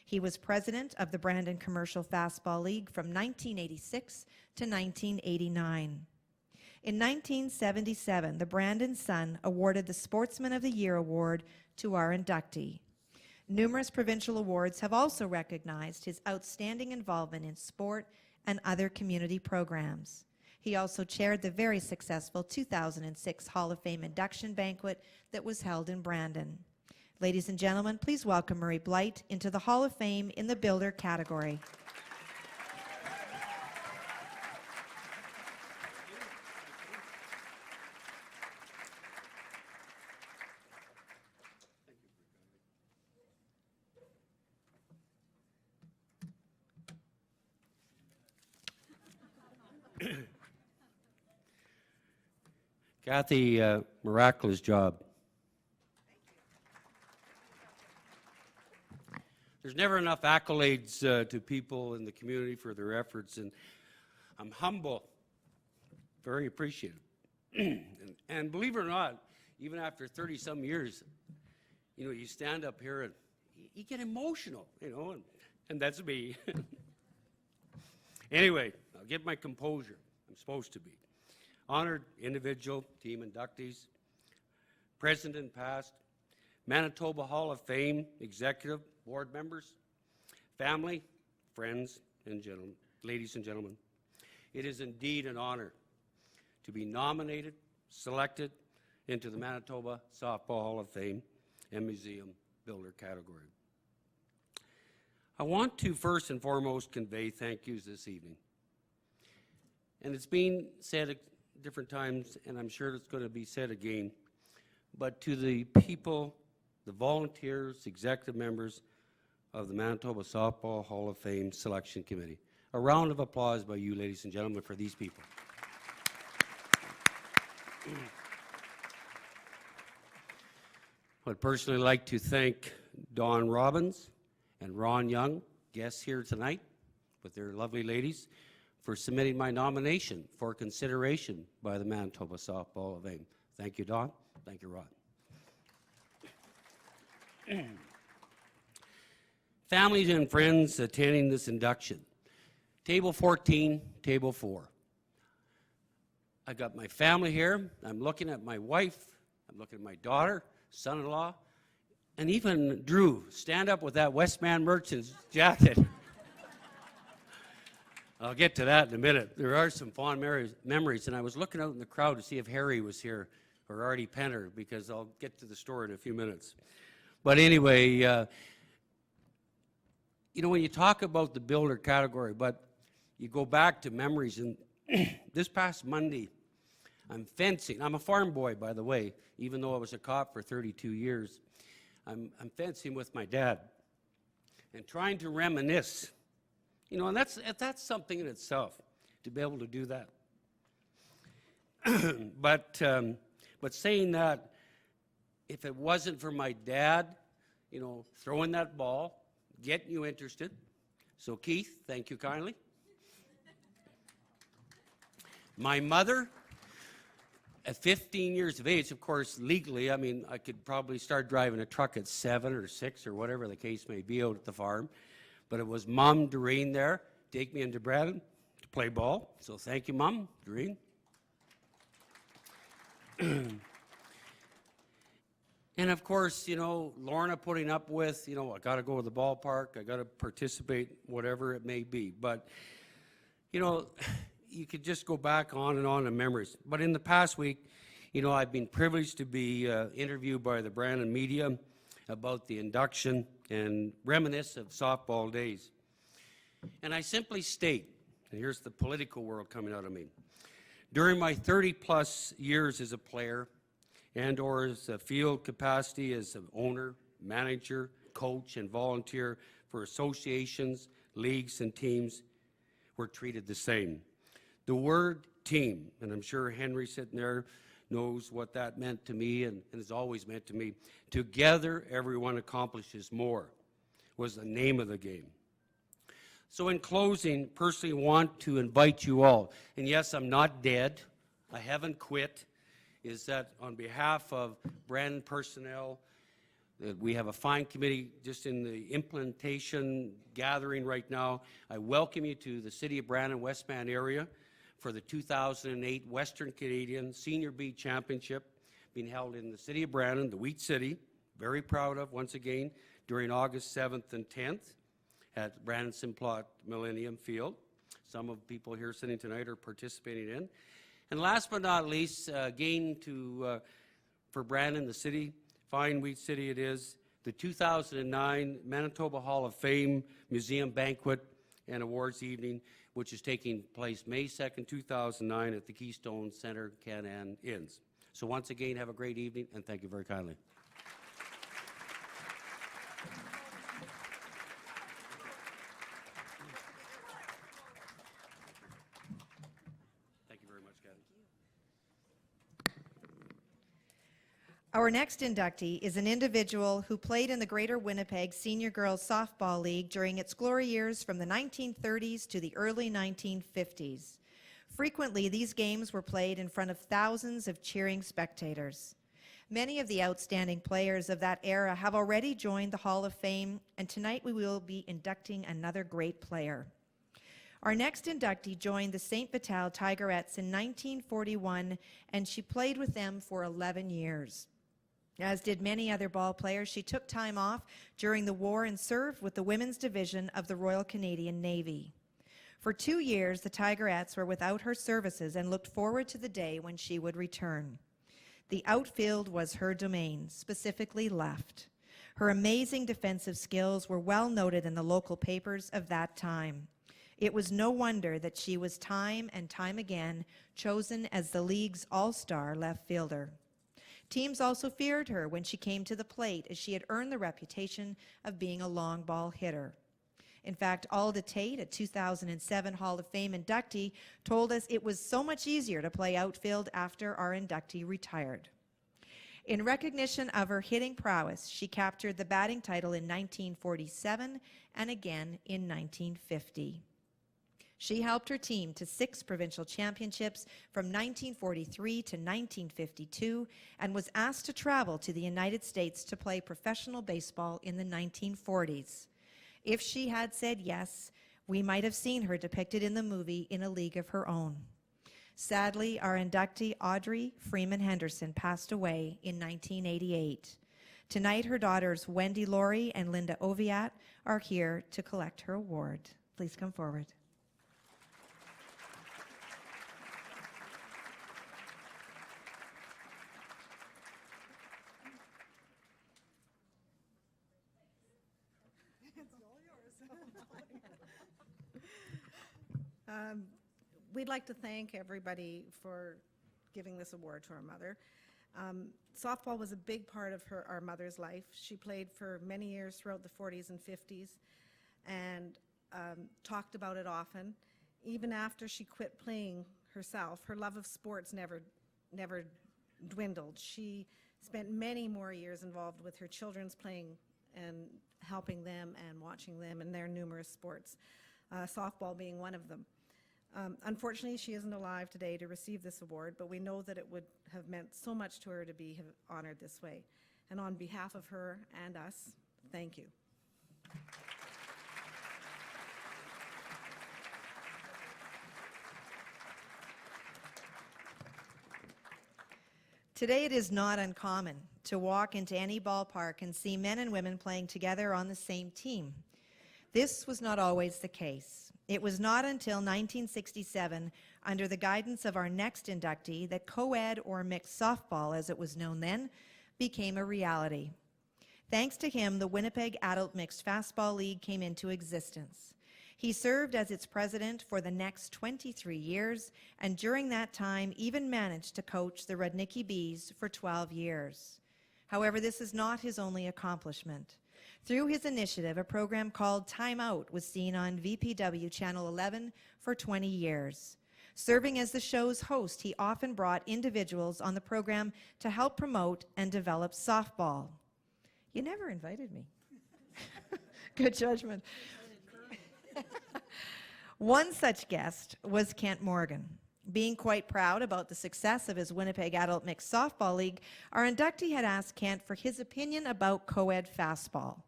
He was president of the Brandon Commercial Fastball League from 1986 to 1989. In 1977, the Brandon Sun awarded the Sportsman of the Year Award to our inductee. Numerous provincial awards have also recognized his outstanding involvement in sport and other community programs. He also chaired the very successful 2006 Hall of Fame induction banquet that was held in Brandon. Ladies and gentlemen, please welcome Murray Blight into the Hall of Fame in the Builder category. Kathy, miraculous job. There's never enough accolades to people in the community for their efforts, and I'm humble, very appreciative. and believe it or not, even after 30-some years, you stand up here and you get emotional, and that's me. Anyway, I'll get my composure. I'm supposed to be. Honored individual, team inductees, present and past, Manitoba Hall of Fame executive, board members, family, friends, and gentlemen, ladies and gentlemen. It is indeed an honor to be nominated, selected into the Manitoba Softball Hall of Fame and Museum Builder category. I want to first and foremost convey thank yous this evening. And it's been said at different times, and I'm sure it's going to be said again, but to the people, the volunteers, executive members of the Manitoba Softball Hall of Fame Selection Committee. A round of applause by you, ladies and gentlemen, for these people. I'd personally like to thank Don Robbins and Ron Young, guests here tonight, with their lovely ladies, for submitting my nomination for consideration by the Manitoba Softball Hall of Fame. Thank you, Don. Thank you, Ron. Families and friends attending this induction. Table 14, table 4. I got my family here. I'm looking at my wife. I'm looking at my daughter, son-in-law, and even Drew. Stand up with that Westman Merchants jacket. I'll get to that in a minute. There are some fond memories, and I was looking out in the crowd to see if Harry was here or Artie Penner, because I'll get to the story in a few minutes. But anyway, when you talk about the builder category, but you go back to memories, and this past Monday, I'm fencing. I'm a farm boy, by the way, even though I was a cop for 32 years. I'm fencing with my dad and trying to reminisce. And that's something in itself. to be able to do that. But saying that, if it wasn't for my dad, you know, throwing that ball, getting you interested. So Keith, thank you kindly. My mother, at 15 years of age, of course, legally, I mean, I could probably start driving a truck at 7 or 6 or whatever the case may be out at the farm. But it was Mom, Irene there, take me into Brandon to play ball. So thank you, Mom, Irene. And of course, you know, Lorna putting up with, you know, I got to go to the ballpark, I got to participate, whatever it may be. But, you know, you could just go back on and on in memories. But in the past week, you know, I've been privileged to be interviewed by the Brandon media about the induction and reminisce of softball days. And I simply state, and here's the political world coming out of me, during my 30-plus years as a player and or as a field capacity as an owner, manager, coach, and volunteer for associations, leagues, and teams, we're treated the same. The word team, and I'm sure Henry sitting there knows what that meant to me and has always meant to me. Together, everyone accomplishes more, was the name of the game. So in closing, personally want to invite you all, and yes, I'm not dead, I haven't quit, is that on behalf of Brandon personnel, that we have a fine committee just in the implementation gathering right now. I welcome you to the City of Brandon, Westman area for the 2008 Western Canadian Senior B Championship being held in the City of Brandon, the Wheat City. Very proud of, once again, during August 7th and 10th at Brandon Simplot Millennium Field. Some of the people here sitting tonight are participating in. And last but not least, again for Brandon, the city, fine Wheat City it is, the 2009 Manitoba Hall of Fame Museum Banquet and Awards Evening, which is taking place May 2nd, 2009 at the Keystone Center, Can-Am Inns. So once again, have a great evening, and thank you very kindly. Thank you very much, Kathy. Our next inductee is an individual who played in the Greater Winnipeg Senior Girls Softball League during its glory years from the 1930s to the early 1950s. Frequently, these games were played in front of thousands of cheering spectators. Many of the outstanding players of that era have already joined the Hall of Fame, and tonight we will be inducting another great player. Our next inductee joined the St. Vital Tigerettes in 1941, and she played with them for 11 years. As did many other ball players, she took time off during the war and served with the women's division of the Royal Canadian Navy. For 2 years, the Tigerettes were without her services and looked forward to the day when she would return. The outfield was her domain, specifically left. Her amazing defensive skills were well noted in the local papers of that time. It was no wonder that she was time and time again chosen as the league's all-star left fielder. Teams also feared her when she came to the plate, as she had earned the reputation of being a long ball hitter. In fact, Alda Tate, a 2007 Hall of Fame inductee, told us it was so much easier to play outfield after our inductee retired. In recognition of her hitting prowess, she captured the batting title in 1947 and again in 1950. She helped her team to 6 provincial championships from 1943 to 1952 and was asked to travel to the United States to play professional baseball in the 1940s. If she had said yes, we might have seen her depicted in the movie In a League of Her Own. Sadly, our inductee, Audrey Freeman Henderson, passed away in 1988. Tonight, her daughters, Wendy Laurie and Linda Oviatt, are here to collect her award. Please come forward. We'd like to thank everybody for giving this award to our mother. Softball was a big part of our mother's life. She played for many years throughout the 40s and 50s and talked about it often. Even after she quit playing herself, her love of sports never dwindled. She spent many more years involved with her children's playing and helping them and watching them in their numerous sports, softball being one of them. Unfortunately, she isn't alive today to receive this award, but we know that it would have meant so much to her to be honored this way. And on behalf of her and us, thank you. Today it is not uncommon to walk into any ballpark and see men and women playing together on the same team. This was not always the case. It was not until 1967, under the guidance of our next inductee, that co-ed or mixed softball, as it was known then, became a reality. Thanks to him, the Winnipeg Adult Mixed Fastball League came into existence. He served as its president for the next 23 years, and during that time even managed to coach the Rudnicki Bees for 12 years. However, this is not his only accomplishment. Through his initiative, a program called Time Out was seen on VPW Channel 11 for 20 years. Serving as the show's host, he often brought individuals on the program to help promote and develop softball. You never invited me. Good judgment. One such guest was Kent Morgan. Being quite proud about the success of his Winnipeg Adult Mixed Softball League, our inductee had asked Kent for his opinion about co-ed fastball.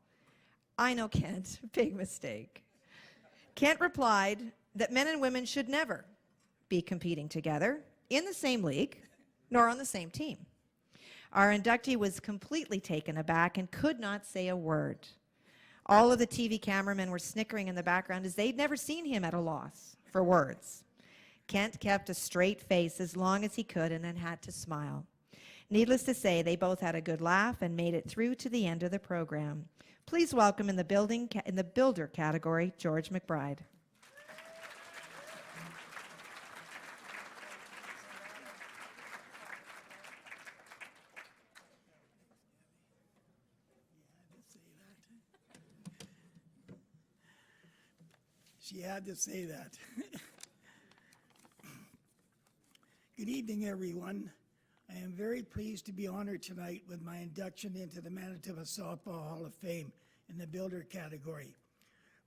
I know, Kent, big mistake. Kent replied that men and women should never be competing together in the same league, nor on the same team. Our inductee was completely taken aback and could not say a word. All of the TV cameramen were snickering in the background as they'd never seen him at a loss for words. Kent kept a straight face as long as he could and then had to smile. Needless to say, they both had a good laugh and made it through to the end of the program. Please welcome in the builder category, George McBride. She had to say that. Good evening, everyone. I am very pleased to be honored tonight with my induction into the Manitoba Softball Hall of Fame in the Builder category.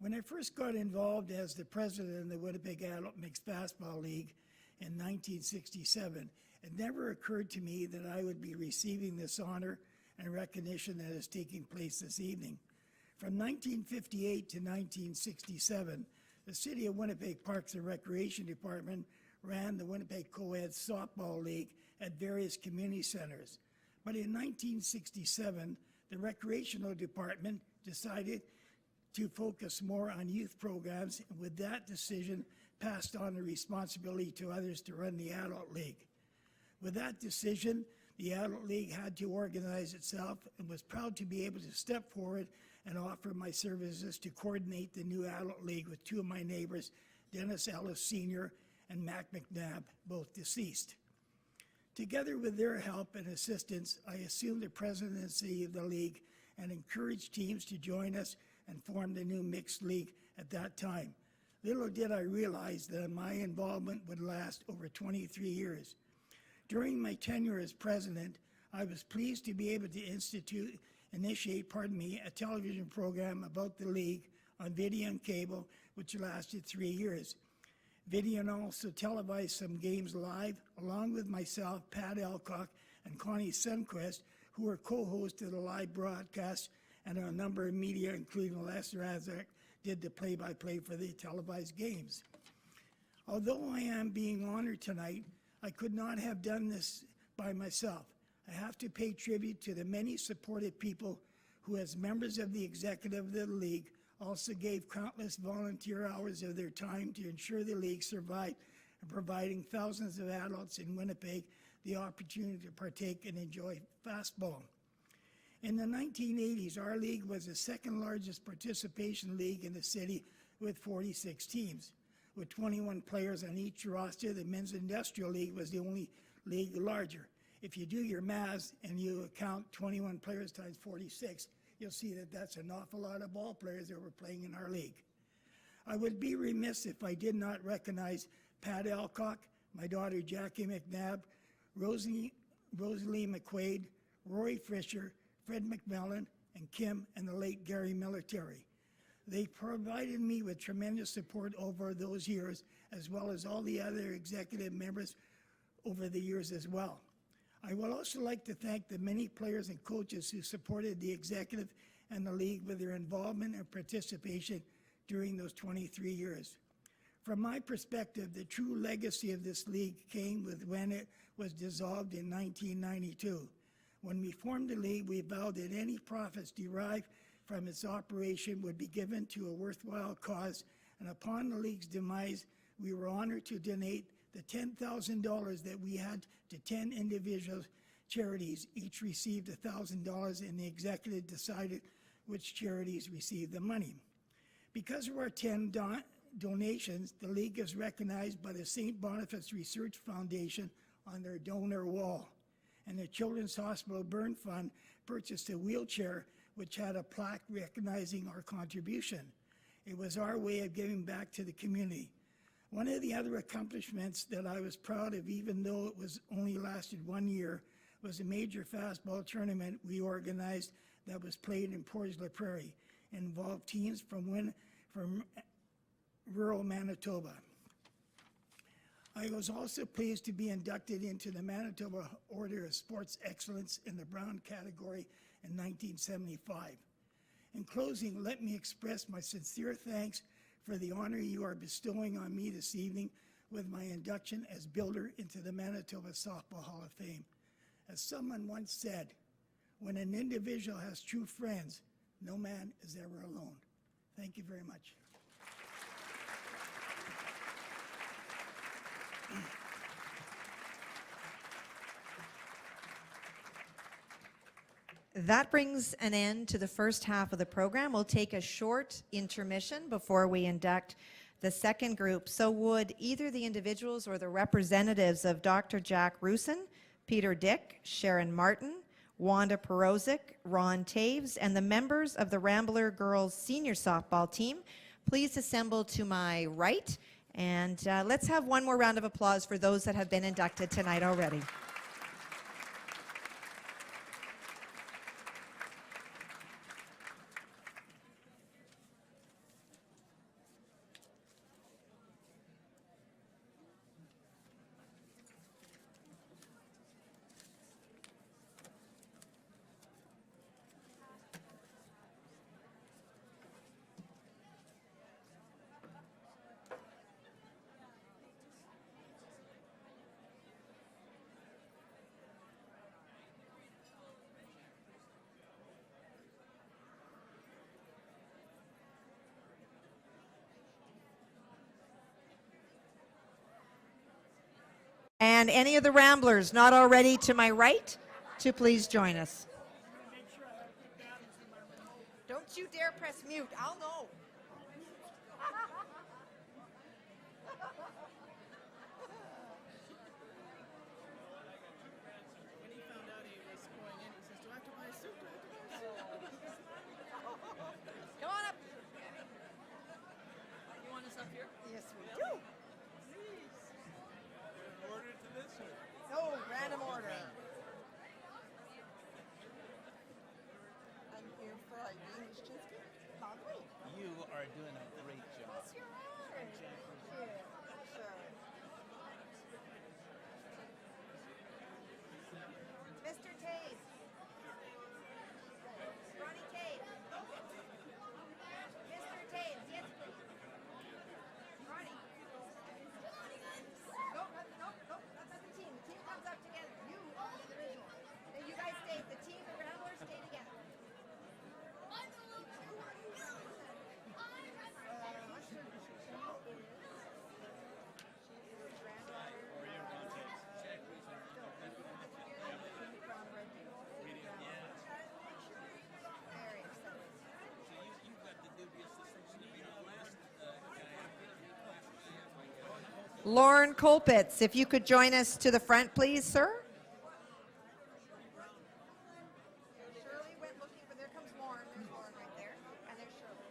When I first got involved as the president of the Winnipeg Adult Mixed Fastball League in 1967, it never occurred to me that I would be receiving this honor and recognition that is taking place this evening. From 1958 to 1967, the City of Winnipeg Parks and Recreation Department ran the Winnipeg Co-ed Softball League at various community centers. But in 1967, the Recreational Department decided to focus more on youth programs, and with that decision, passed on the responsibility to others to run the Adult League. With that decision, the Adult League had to organize itself and was proud to be able to step forward and offer my services to coordinate the new Adult League with two of my neighbors, Dennis Ellis Sr. and Mac McNabb, both deceased. Together with their help and assistance, I assumed the presidency of the league and encouraged teams to join us and form the new mixed league at that time. Little did I realize that my involvement would last over 23 years. During my tenure as president, I was pleased to be able to initiate a television program about the league on video and cable, which lasted 3 years. Video also televised some games live, along with myself, Pat Alcock, and Connie Sunquist, who were co-hosts of the live broadcast, and a number of media, including Les Razak, did the play-by-play for the televised games. Although I am being honored tonight, I could not have done this by myself. I have to pay tribute to the many supportive people who, as members of the executive of the league, also gave countless volunteer hours of their time to ensure the league survived and providing thousands of adults in Winnipeg the opportunity to partake and enjoy fastball. In the 1980s, our league was the second largest participation league in the city with 46 teams. With 21 players on each roster, the Men's Industrial League was the only league larger. If you do your math and you count 21 players times 46, you'll see that that's an awful lot of ball players that were playing in our league. I would be remiss if I did not recognize Pat Alcock, my daughter Jackie McNabb, Rosalie McQuaid, Rory Fisher, Fred McMillan, and Kim and the late Gary Military. They provided me with tremendous support over those years, as well as all the other executive members over the years as well. I would also like to thank the many players and coaches who supported the executive and the league with their involvement and participation during those 23 years. From my perspective, the true legacy of this league came with when it was dissolved in 1992. When we formed the league, we vowed that any profits derived from its operation would be given to a worthwhile cause, and upon the league's demise, we were honored to donate the $10,000 that we had to 10 individual charities. Each received $1,000, and the executive decided which charities received the money. Because of our 10 donations, the league is recognized by the St. Boniface Research Foundation on their donor wall, and the Children's Hospital Burn Fund purchased a wheelchair which had a plaque recognizing our contribution. It was our way of giving back to the community. One of the other accomplishments that I was proud of, even though it was only lasted 1 year, was a major fastball tournament we organized that was played in Portage la Prairie and involved teams from rural Manitoba. I was also pleased to be inducted into the Manitoba Order of Sports Excellence in the Brown category in 1975. In closing, let me express my sincere thanks for the honor you are bestowing on me this evening with my induction as builder into the Manitoba Softball Hall of Fame. As someone once said, when an individual has true friends, no man is ever alone. Thank you very much. That brings an end to the first half of the program. We'll take a short intermission before we induct the second group. So would either the individuals or the representatives of Dr. Jack Rusen, Peter Dick, Sharon Martin, Wanda Perozic, Ron Toews, and the members of the Rambler Girls Senior Softball Team please assemble to my right. And let's have one more round of applause for those that have been inducted tonight already. And any of the Ramblers not already to my right, to please join us. Don't you dare press mute. I'll know. When he found out he was going in, he says, do I have to buy a suit? Do I have to buy a suit? Come on up. You want us up here? Yes, we do. Order to this or? No, random order. I'm here for Irene Lesczczynski. Lovely. You are doing a great job. Yes, you are. Sure. Mr. Toews. Ronnie Toews. Mr. Toews, yes, please. Ronnie. Nope, that's not the team. The team comes up together. You are the individual. And you guys stay. The team, the Ramblers, stay together. Lauren Colpitz, if you could join us to the front, please, sir. Shirley went looking for, there comes Lauren. There's Lauren right there. And there's Shirley.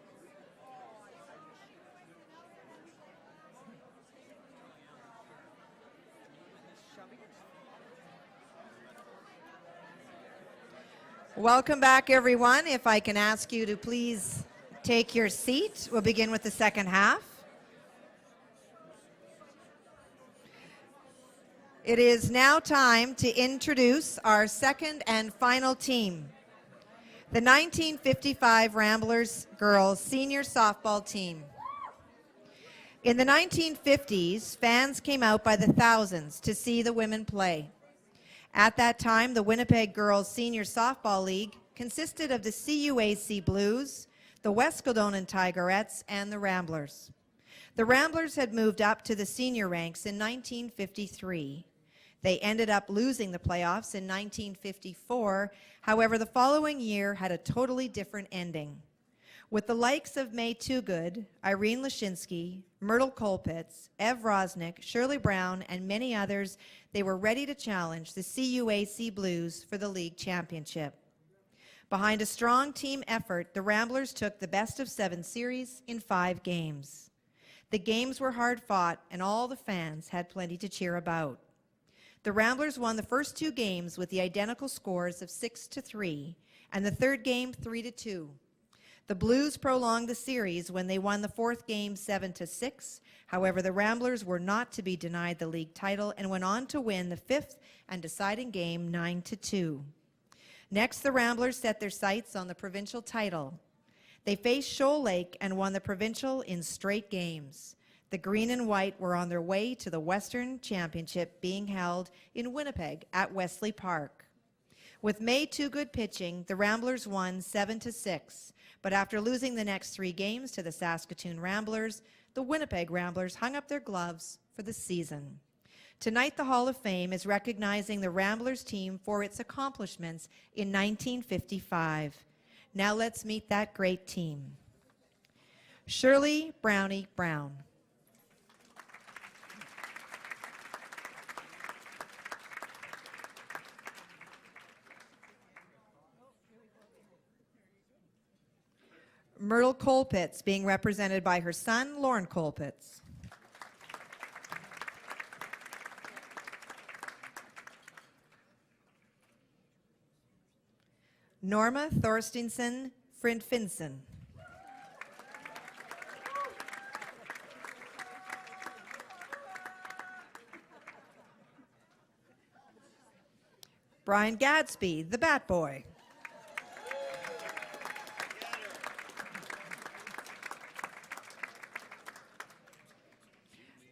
Welcome back, everyone. If I can ask you to please take your seat. We'll begin with the second half. It is now time to introduce our second and final team, the 1955 Ramblers girls senior softball team. In the 1950s, fans came out by the thousands to see the women play. At that time, the Winnipeg Girls Senior Softball League consisted of the CUAC Blues, the Wescaldonan Tigerettes, and the Ramblers. The Ramblers had moved up to the senior ranks in 1953. They ended up losing the playoffs in 1954. However, the following year had a totally different ending. With the likes of May Toogood, Irene Lesczczynski, Myrtle Colpitts, Ev Rosnick, Shirley Brown, and many others, they were ready to challenge the CUAC Blues for the league championship. Behind a strong team effort, the Ramblers took the best-of-7 series in 5 games. The games were hard-fought, and all the fans had plenty to cheer about. The Ramblers won the first 2 games with the identical scores of 6-3, and the third game 3-2. The Blues prolonged the series when they won the 4th game 7-6. However, the Ramblers were not to be denied the league title and went on to win the 5th and deciding game 9-2. Next, the Ramblers set their sights on the provincial title. They faced Shoal Lake and won the provincial in straight games. The Green and White were on their way to the Western Championship being held in Winnipeg at Wesley Park. With May Toogood pitching, the Ramblers won 7-6. But after losing the next 3 games to the Saskatoon Ramblers, the Winnipeg Ramblers hung up their gloves for the season. Tonight, the Hall of Fame is recognizing the Ramblers team for its accomplishments in 1955. Now let's meet that great team. Shirley Brownie Brown. Myrtle Colpitts, being represented by her son, Lauren Colpitts. Norma Thorstensen Frindfinsen. Brian Gadsby, the Bat Boy.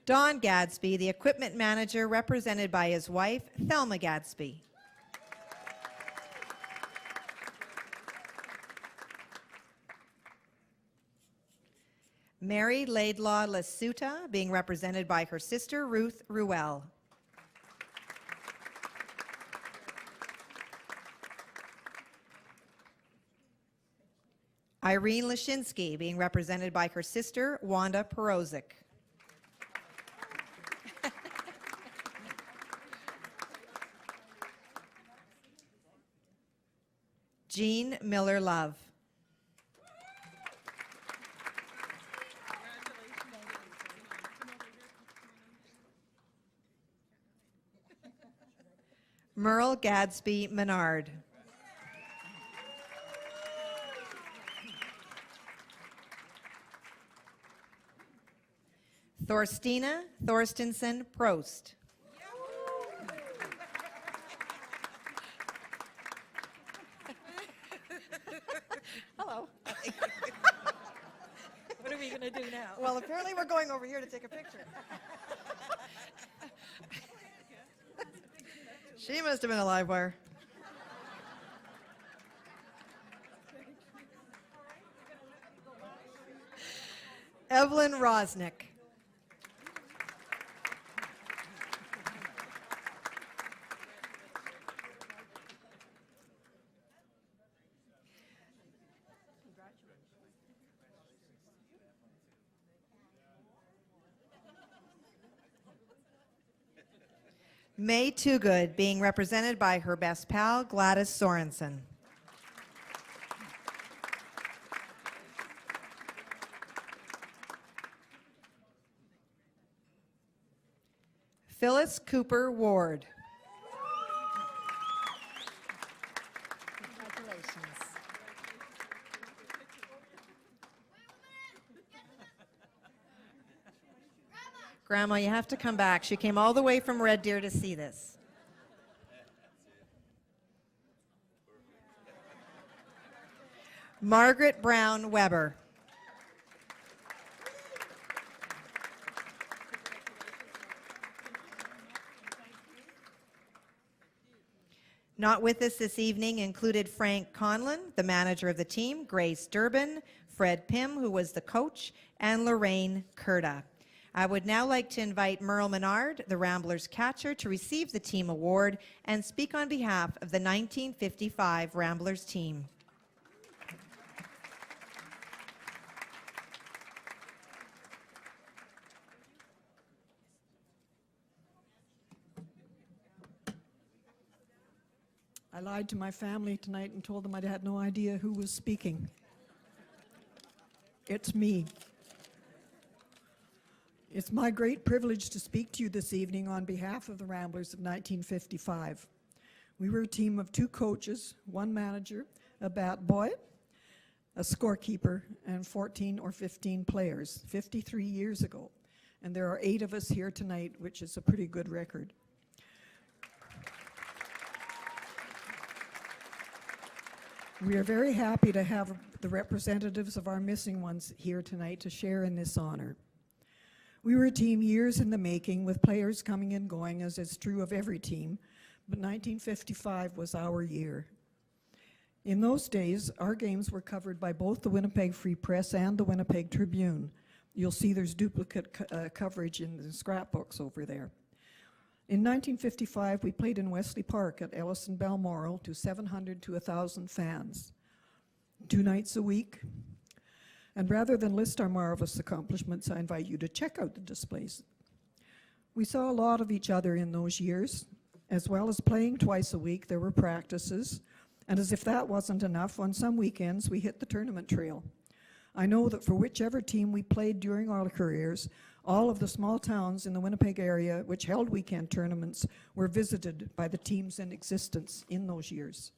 Don Gadsby, the equipment manager, represented by his wife, Thelma Gadsby. Mary Laidlaw Lasuta, being represented by her sister, Ruth Ruel. Irene Lesczczynski, being represented by her sister, Wanda Perozic. Jean Miller Love. Merle Gadsby Menard. Thorstina Thorstensen Prost. Hello. What are we going to do now? Well, apparently we're going over here to take a picture. She must have been a live wire. Evelyn Rosnick. May Toogood, being represented by her best pal, Gladys Sorensen. Phyllis Cooper Ward. Congratulations. Grandma, you have to come back. She came all the way from Red Deer to see this. Margaret Brown Weber. Not with us this evening included Frank Conlon, the manager of the team, Grace Durbin, Fred Pym, who was the coach, and Lorraine Curda. I would now like to invite Merle Menard, the Ramblers catcher, to receive the team award and speak on behalf of the 1955 Ramblers team. I lied to my family tonight and told them I had no idea who was speaking. It's me. It's my great privilege to speak to you this evening on behalf of the Ramblers of 1955. We were a team of 2 coaches, 1 manager, a bat boy, a scorekeeper, and 14 or 15 players, 53 years ago. And there are 8 of us here tonight, which is a pretty good record. We are very happy to have the representatives of our missing ones here tonight to share in this honor. We were a team years in the making, with players coming and going, as is true of every team, but 1955 was our year. In those days, our games were covered by both the Winnipeg Free Press and the Winnipeg Tribune. You'll see there's duplicate coverage in the scrapbooks over there. In 1955, we played in Wesley Park at Ellis and Balmoral to 700 to 1,000 fans, 2 nights a week. And rather than list our marvelous accomplishments, I invite you to check out the displays. We saw a lot of each other in those years. As well as playing twice a week, there were practices. And as if that wasn't enough, on some weekends, we hit the tournament trail. I know that for whichever team we played during our careers, all of the small towns in the Winnipeg area which held weekend tournaments were visited by the teams in existence in those years.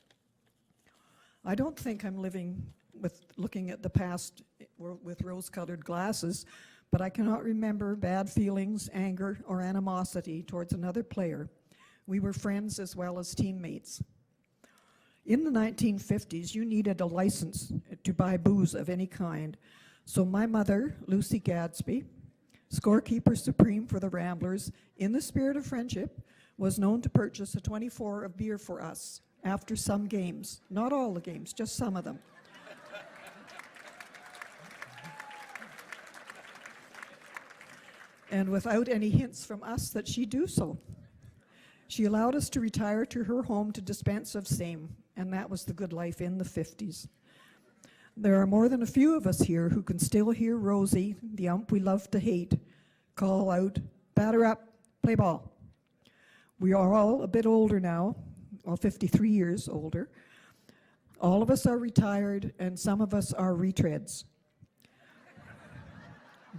I don't think I'm looking at the past with rose-colored glasses, but I cannot remember bad feelings, anger, or animosity towards another player. We were friends as well as teammates. In the 1950s, you needed a license to buy booze of any kind. So my mother, Lucy Gadsby, scorekeeper supreme for the Ramblers, in the spirit of friendship, was known to purchase a 24 of beer for us after some games. Not all the games, just some of them. And without any hints from us that she do so. She allowed us to retire to her home to dispense of same, and that was the good life in the 50s. There are more than a few of us here who can still hear Rosie, the ump we love to hate, call out, "Batter up, play ball." We are all a bit older now, well, 53 years older. All of us are retired, and some of us are retreads.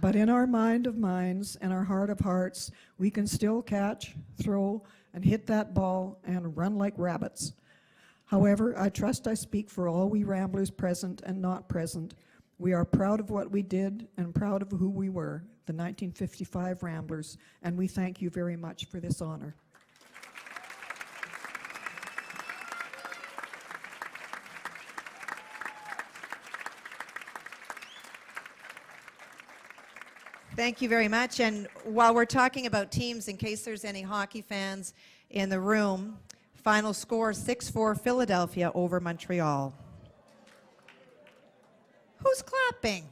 But in our mind of minds and our heart of hearts, we can still catch, throw, and hit that ball and run like rabbits. However, I trust I speak for all we Ramblers present and not present. We are proud of what we did and proud of who we were, the 1955 Ramblers, and we thank you very much for this honor. Thank you very much. And while we're talking about teams, in case there's any hockey fans in the room, final score 6-4 Philadelphia over Montreal. Who's clapping?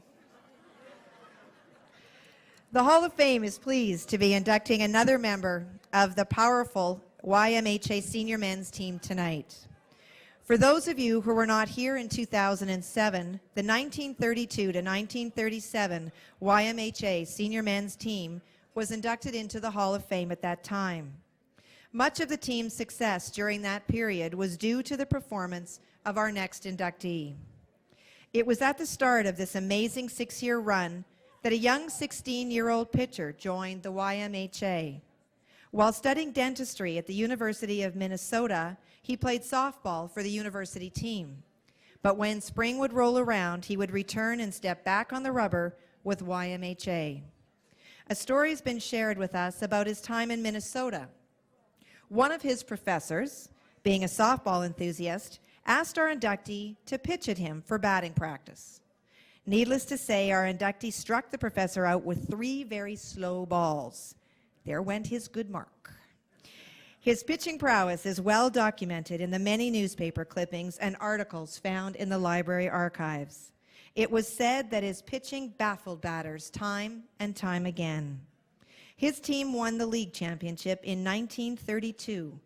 The Hall of Fame is pleased to be inducting another member of the powerful YMHA senior men's team tonight. For those of you who were not here in 2007, the 1932 to 1937 YMHA senior men's team was inducted into the Hall of Fame at that time. Much of the team's success during that period was due to the performance of our next inductee. It was at the start of this amazing 6-year run that a young 16-year-old pitcher joined the YMHA. While studying dentistry at the University of Minnesota, he played softball for the university team. But when spring would roll around, he would return and step back on the rubber with YMHA. A story has been shared with us about his time in Minnesota. One of his professors, being a softball enthusiast, asked our inductee to pitch at him for batting practice. Needless to say, our inductee struck the professor out with 3 very slow balls. There went his good mark. His pitching prowess is well documented in the many newspaper clippings and articles found in the library archives. It was said that his pitching baffled batters time and time again. His team won the league championship in 1932,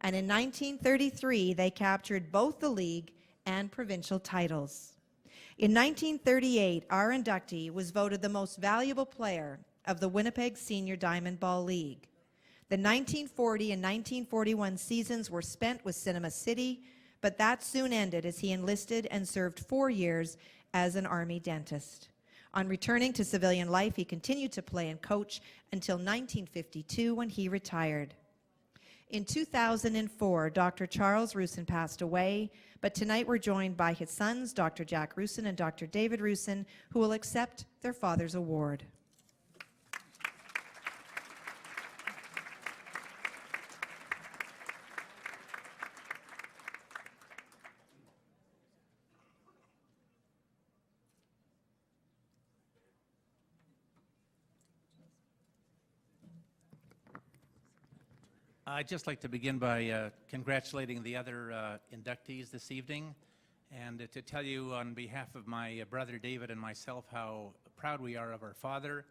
and in 1933 they captured both the league and provincial titles. In 1938, our inductee was voted the most valuable player of the Winnipeg Senior Diamond Ball League. The 1940 and 1941 seasons were spent with Cinema City, but that soon ended as he enlisted and served 4 years as an Army dentist. On returning to civilian life, he continued to play and coach until 1952 when he retired. In 2004, Dr. Charles Rusen passed away, but tonight we're joined by his sons, Dr. Jack Rusen and Dr. David Rusen, who will accept their father's award. I'd just like to begin by congratulating the other inductees this evening, and to tell you on behalf of my brother David and myself how proud we are of our father,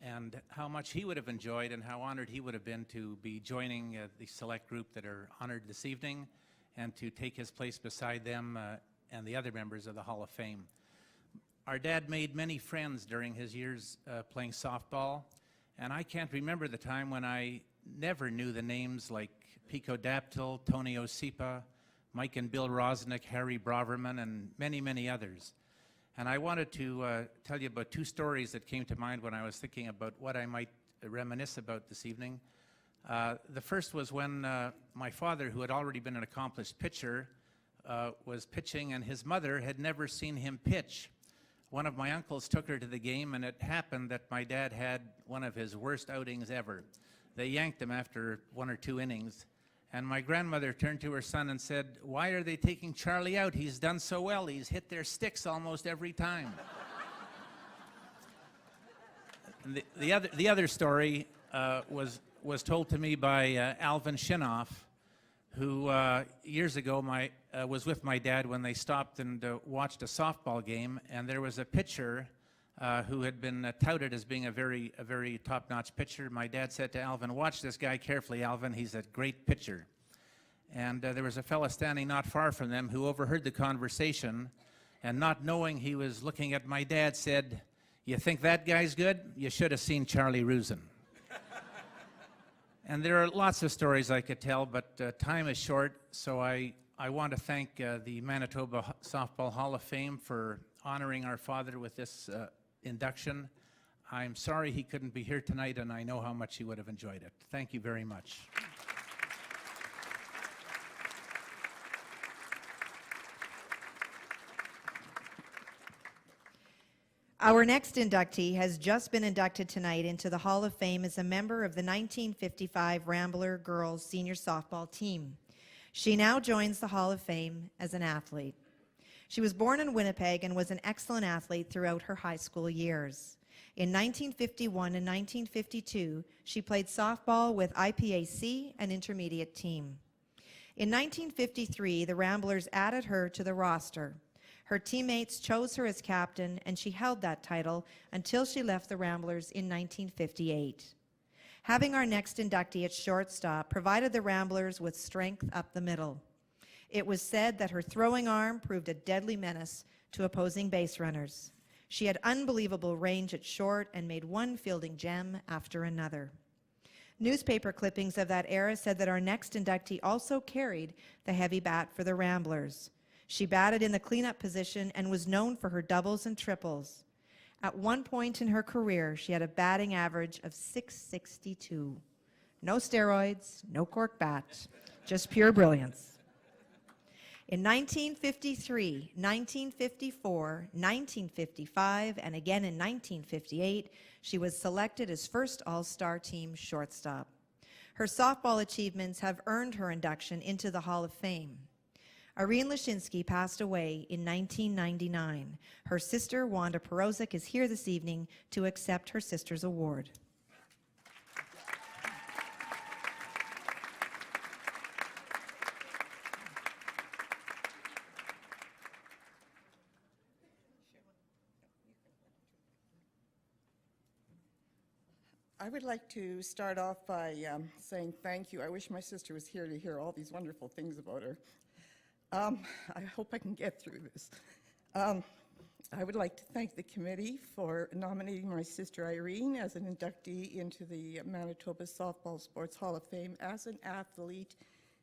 and how much he would have enjoyed and how honored he would have been to be joining the select group that are honored this evening, and to take his place beside them and the other members of the Hall of Fame. Our dad made many friends during his years playing softball, and I can't remember the time when I never knew the names like Pico Daptil, Tony Osipa, Mike and Bill Rosnick, Harry Braverman, and many, many others. And I wanted to tell you about 2 stories that came to mind when I was thinking about what I might reminisce about this evening. The first was when my father, who had already been an accomplished pitcher, was pitching, and his mother had never seen him pitch. One of my uncles took her to the game, and it happened that my dad had one of his worst outings ever. They yanked him after 1 or 2 innings, and my grandmother turned to her son and said, "Why are they taking Charlie out? He's done so well. He's hit their sticks almost every time." The other story was told to me by Alvin Shinoff, who years ago was with my dad when they stopped and watched a softball game, and there was a pitcher who had been touted as being a very top-notch pitcher. My dad said to Alvin, "Watch this guy carefully, Alvin. He's a great pitcher." And there was a fella standing not far from them who overheard the conversation, and not knowing he was looking at my dad, said, "You think that guy's good? You should have seen Charlie Rusen." And there are lots of stories I could tell, but time is short, so I want to thank the Manitoba Softball Hall of Fame for honoring our father with this induction. I'm sorry he couldn't be here tonight, and I know how much he would have enjoyed it. Thank you very much. Our next inductee has just been inducted tonight into the Hall of Fame as a member of the 1955 Rambler girls senior softball team. She now joins the Hall of Fame as an athlete. She was born in Winnipeg and was an excellent athlete throughout her high school years. In 1951 and 1952, she played softball with IPAC, an intermediate team. In 1953, the Ramblers added her to the roster. Her teammates chose her as captain, and she held that title until she left the Ramblers in 1958. Having our next inductee at shortstop provided the Ramblers with strength up the middle. It was said that her throwing arm proved a deadly menace to opposing base runners. She had unbelievable range at short and made one fielding gem after another. Newspaper clippings of that era said that our next inductee also carried the heavy bat for the Ramblers. She batted in the cleanup position and was known for her doubles and triples. At one point in her career, she had a batting average of .662. No steroids, no cork bat, just pure brilliance. In 1953, 1954, 1955, and again in 1958, she was selected as first All-Star team shortstop. Her softball achievements have earned her induction into the Hall of Fame. Irene Lesczczynski passed away in 1999. Her sister, Wanda Perozic, is here this evening to accept her sister's award. I would like to start off by saying thank you. I wish my sister was here to hear all these wonderful things about her. I hope I can get through this. I would like to thank the committee for nominating my sister Irene as an inductee into the Manitoba Softball Sports Hall of Fame as an athlete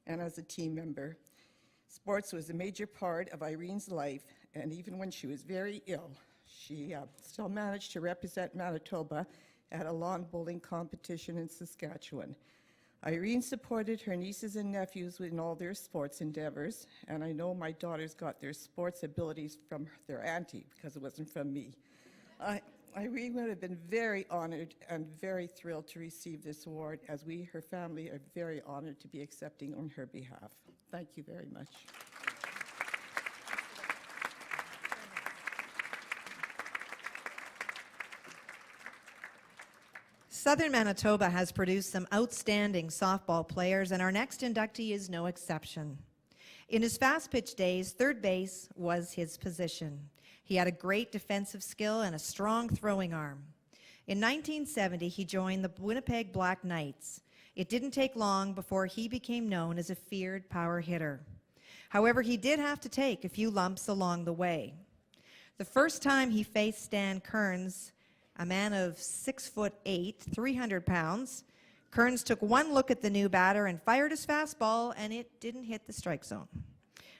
and as a team member. Sports was a major part of Irene's life, and even when she was very ill, she still managed to represent Manitoba at a lawn bowling competition in Saskatchewan. Irene supported her nieces and nephews in all their sports endeavors, and I know my daughters got their sports abilities from their auntie because it wasn't from me. Irene would have been very honored and very thrilled to receive this award, as we, her family, are very honored to be accepting on her behalf. Thank you very much. Southern Manitoba has produced some outstanding softball players, and our next inductee is no exception. In his fast pitch days, third base was his position. He had a great defensive skill and a strong throwing arm. In 1970, he joined the Winnipeg Black Knights. It didn't take long before he became known as a feared power hitter. However, he did have to take a few lumps along the way. The first time he faced Stan Kearns, a man of 6'8", 300 pounds, Kearns took one look at the new batter and fired his fastball, and it didn't hit the strike zone.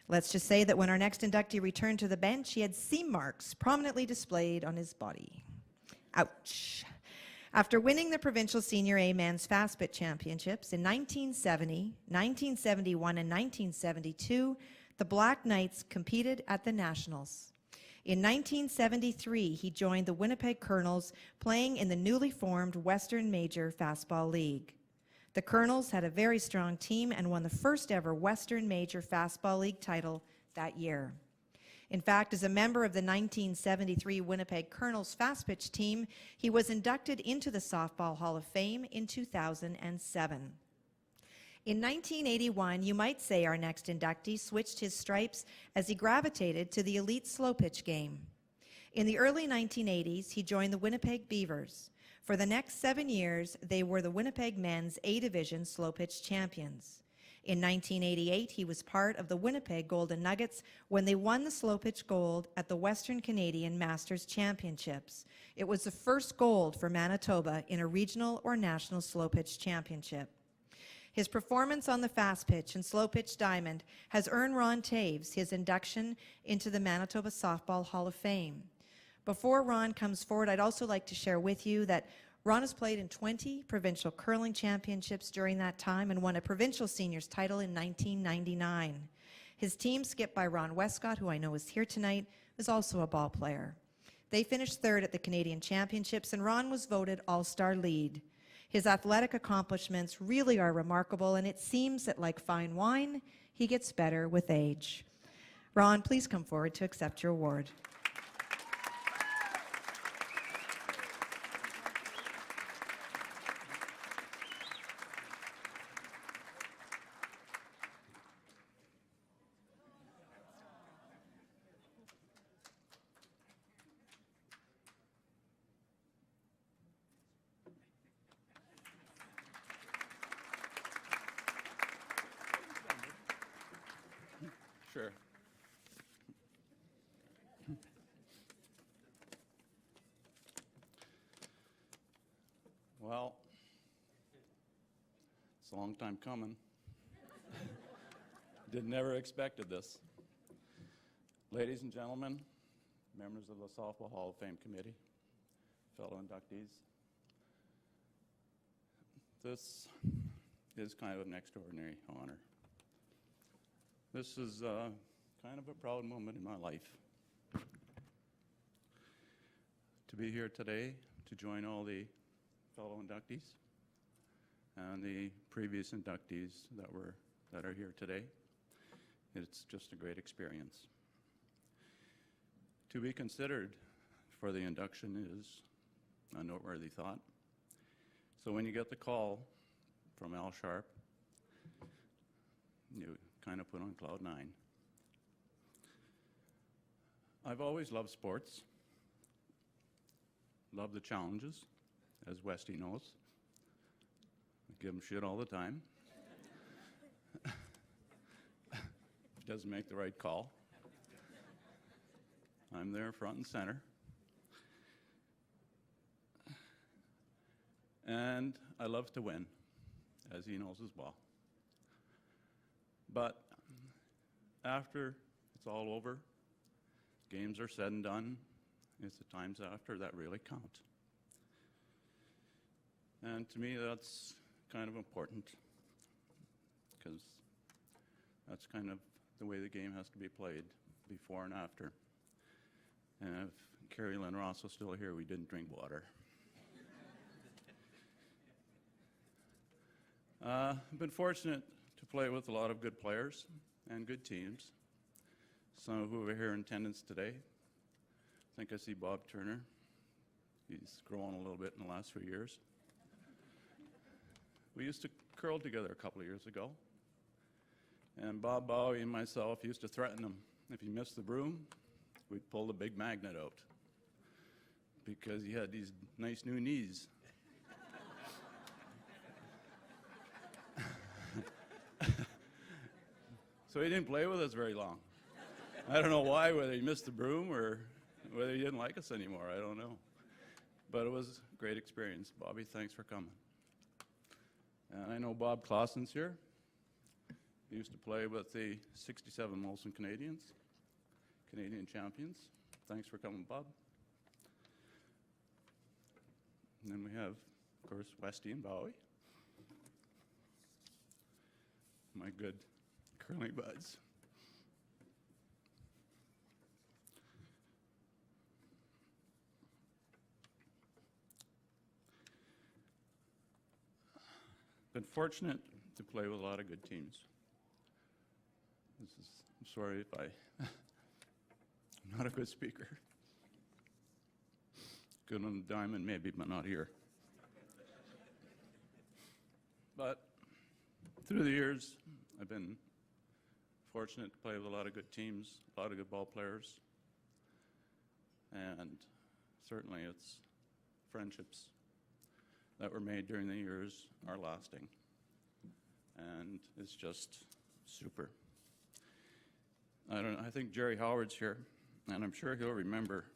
Let's just say that when our next inductee returned to the bench, he had seam marks prominently displayed on his body. Ouch. After winning the provincial senior A men's fast pitch championships in 1970, 1971, and 1972, the Black Knights competed at the Nationals. In 1973, he joined the Winnipeg Colonels, playing in the newly formed Western Major Fastball League. The Colonels had a very strong team and won the first ever Western Major Fastball League title that year. In fact, as a member of the 1973 Winnipeg Colonels fast pitch team, he was inducted into the Softball Hall of Fame in 2007. In 1981, you might say our next inductee switched his stripes as he gravitated to the elite slow pitch game. In the early 1980s, he joined the Winnipeg Beavers. For the next 7 years, they were the Winnipeg men's A-Division slow pitch champions. In 1988, he was part of the Winnipeg Golden Nuggets when they won the slow pitch gold at the Western Canadian Masters Championships. It was the first gold for Manitoba in a regional or national slow pitch championship. His performance on the fast pitch and slow pitch diamond has earned Ron Toews his induction into the Manitoba Softball Hall of Fame. Before Ron comes forward, I'd also like to share with you that Ron has played in 20 provincial curling championships during that time and won a provincial seniors title in 1999. His team, skipped by Ron Westcott, who I know is here tonight, is also a ball player. They finished third at the Canadian Championships, and Ron was voted All-Star Lead. His athletic accomplishments really are remarkable, and it seems that, like fine wine, he gets better with age. Ron, please come forward to accept your award. Sure. Well, it's a long time coming. Never expected this. Ladies and gentlemen, members of the Softball Hall of Fame Committee, fellow inductees, this is kind of an extraordinary honor. This is kind of a proud moment in my life. To be here today, to join all the fellow inductees and the previous inductees that are here today. It's just a great experience. To be considered for the induction is a noteworthy thought. So when you get the call from Al Sharp, you kind of put on cloud nine. I've always loved sports, loved the challenges, as Westy knows. I give him shit all the time. If he doesn't make the right call, I'm there front and center. And I love to win, as he knows as well. But after it's all over, games are said and done, it's the times after that really count. And to me, that's kind of important, because that's kind of the way the game has to be played, before and after. And if Carrie Lynn Ross was still here, we didn't drink water. I've been fortunate to play with a lot of good players and good teams, some of who are here in attendance today. I think I see Bob Turner. He's grown a little bit in the last few years. We used to curl together a couple of years ago, and Bob Bowie and myself used to threaten him. If he missed the broom, we'd pull the big magnet out, because he had these nice new knees. So he didn't play with us very long. I don't know why, whether he missed the broom or whether he didn't like us anymore, I don't know. But it was a great experience. Bobby, thanks for coming. And I know Bob Clausen's here. He used to play with the 67 Molson Canadians, Canadian champions. Thanks for coming, Bob. And then we have, of course, Westy and Bowie. My good curling buds. Been fortunate to play with a lot of good teams. I'm sorry if I'm not a good speaker. Good on the diamond maybe, but not here. But through the years, I've been fortunate to play with a lot of good teams, a lot of good ball players, and certainly it's friendships that were made during the years are lasting, and it's just super. I think Jerry Howard's here, and I'm sure he'll remember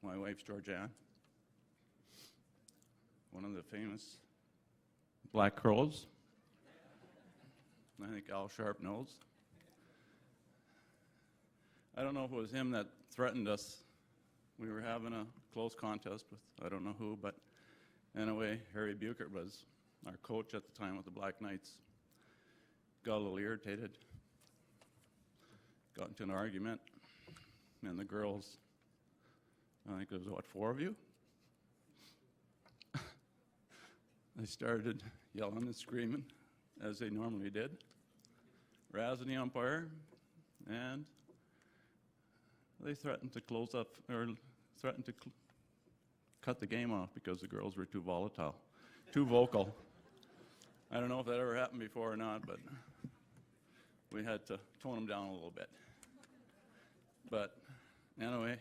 my wife's Georgianne, one of the famous black curls. I think Al Sharp knows. I don't know if it was him that threatened us. We were having a close contest with I don't know who, but anyway, Harry Buchert was our coach at the time with the Black Knights. Got a little irritated, got into an argument, and the girls, I think there was, what, 4 of you? They started yelling and screaming, as they normally did, razzing the umpire, and they threatened to close up, or threatened to cut the game off because the girls were too volatile, too vocal. I don't know if that ever happened before or not, but we had to tone them down a little bit. But anyway,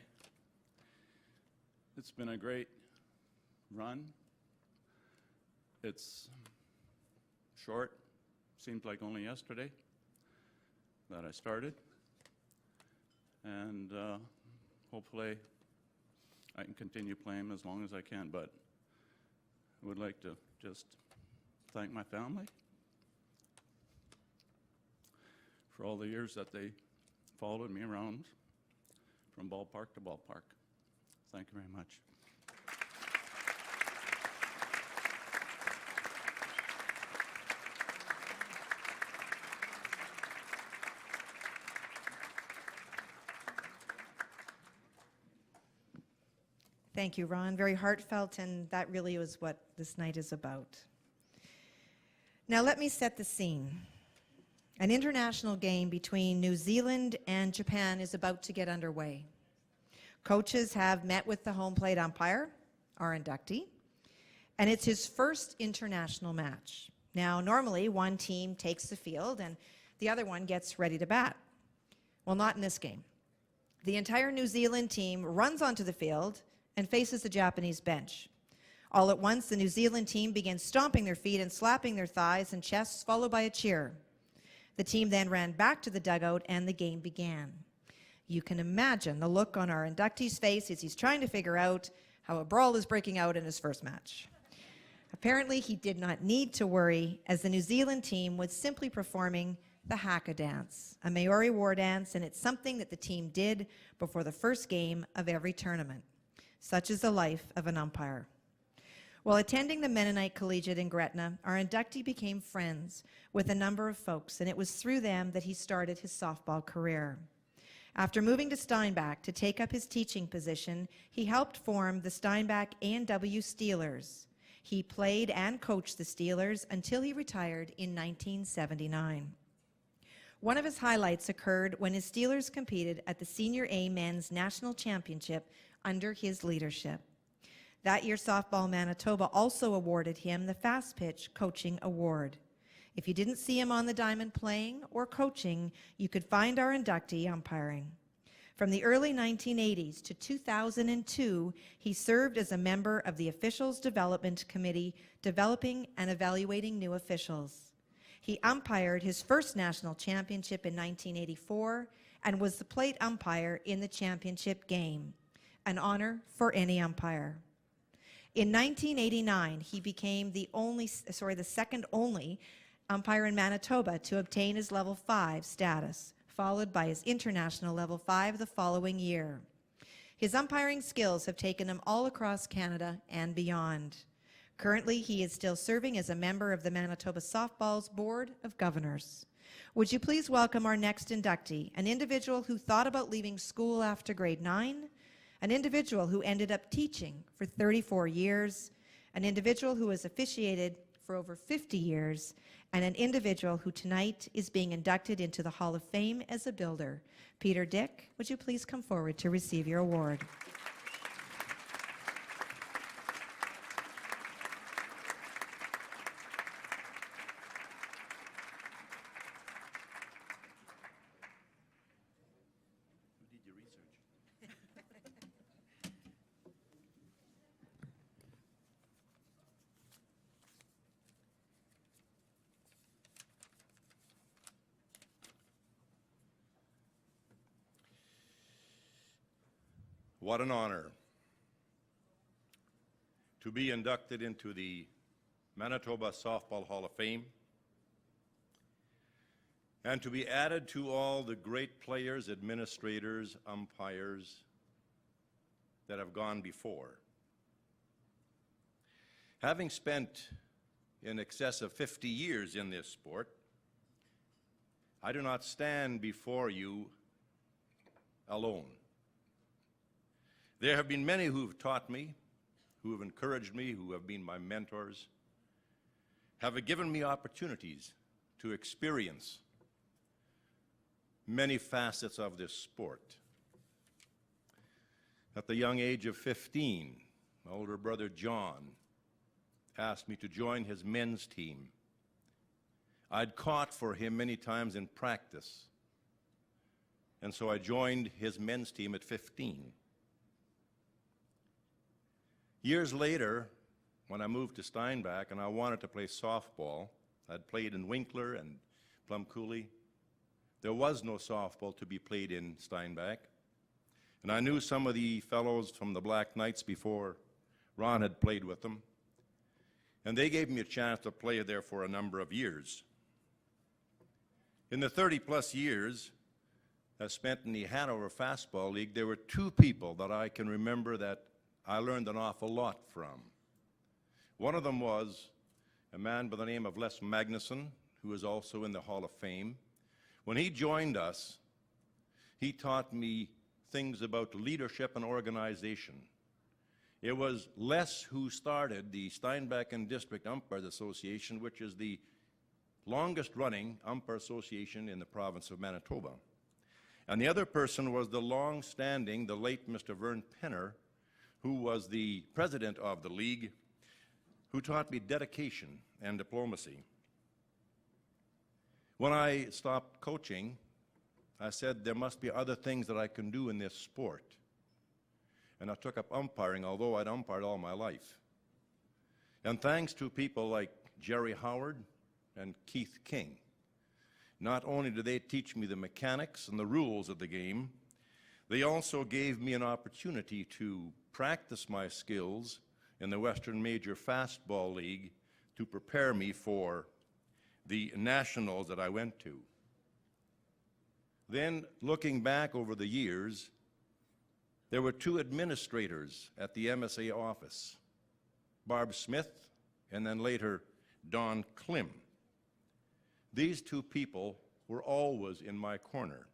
it's been a great run. It's short, seems like only yesterday that I started, and hopefully I can continue playing as long as I can, but I would like to just thank my family for all the years that they followed me around from ballpark to ballpark. Thank you very much. Thank you, Ron. Very heartfelt, and that really was what this night is about. Now let me set the scene. An international game between New Zealand and Japan is about to get underway. Coaches have met with the home plate umpire, our inductee, and it's his first international match. Now, normally one team takes the field and the other one gets ready to bat. Well, not in this game. The entire New Zealand team runs onto the field and faces the Japanese bench. All at once, the New Zealand team begins stomping their feet and slapping their thighs and chests, followed by a cheer. The team then ran back to the dugout and the game began. You can imagine the look on our inductee's face as he's trying to figure out how a brawl is breaking out in his first match. Apparently, he did not need to worry, as the New Zealand team was simply performing the haka dance, a Maori war dance, and it's something that the team did before the first game of every tournament. Such is the life of an umpire. While attending the Mennonite Collegiate in Gretna, our inductee became friends with a number of folks, and it was through them that he started his softball career. After moving to Steinbach to take up his teaching position, he helped form the Steinbach A&W Steelers. He played and coached the Steelers until he retired in 1979. One of his highlights occurred when his Steelers competed at the Senior A Men's National Championship under his leadership. That year, Softball Manitoba also awarded him the Fast Pitch Coaching Award. If you didn't see him on the diamond playing or coaching, you could find our inductee umpiring. From the early 1980s to 2002, he served as a member of the Officials Development Committee, developing and evaluating new officials. He umpired his first national championship in 1984 and was the plate umpire in the championship game, an honor for any umpire. In 1989, he became the second only umpire in Manitoba to obtain his Level 5 status, followed by his international Level 5 the following year. His umpiring skills have taken him all across Canada and beyond. Currently, he is still serving as a member of the Manitoba Softball's Board of Governors. Would you please welcome our next inductee, an individual who thought about leaving school after grade 9, an individual who ended up teaching for 34 years, an individual who has officiated for over 50 years, and an individual who tonight is being inducted into the Hall of Fame as a builder. Peter Dick, would you please come forward to receive your award? What an honor to be inducted into the Manitoba Softball Hall of Fame and to be added to all the great players, administrators, umpires that have gone before. Having spent in excess of 50 years in this sport, I do not stand before you alone. There have been many who have taught me, who have encouraged me, who have been my mentors, have given me opportunities to experience many facets of this sport. At the young age of 15, my older brother John asked me to join his men's team. I'd caught for him many times in practice, and so I joined his men's team at 15. Years later, when I moved to Steinbach and I wanted to play softball, I'd played in Winkler and Plum Coulee. There was no softball to be played in Steinbach. And I knew some of the fellows from the Black Knights before Ron had played with them. And they gave me a chance to play there for a number of years. In the 30-plus years I spent in the Hanover Fastball League, there were two people that I can remember that I learned an awful lot from. One of them was a man by the name of Les Magnuson, who is also in the Hall of Fame. When he joined us, he taught me things about leadership and organization. It was Les who started the Steinbach and District Umpires Association, which is the longest-running umpire association in the province of Manitoba. And the other person was the long-standing, the late Mr. Vern Penner, who was the president of the league, who taught me dedication and diplomacy. When I stopped coaching, I said there must be other things that I can do in this sport. And I took up umpiring, although I'd umpired all my life. And thanks to people like Jerry Howard and Keith King, not only did they teach me the mechanics and the rules of the game, they also gave me an opportunity to practice my skills in the Western Major Fastball League to prepare me for the nationals that I went to. Then, looking back over the years, there were two administrators at the MSA office, Barb Smith and then later Don Klim. These two people were always in my corner.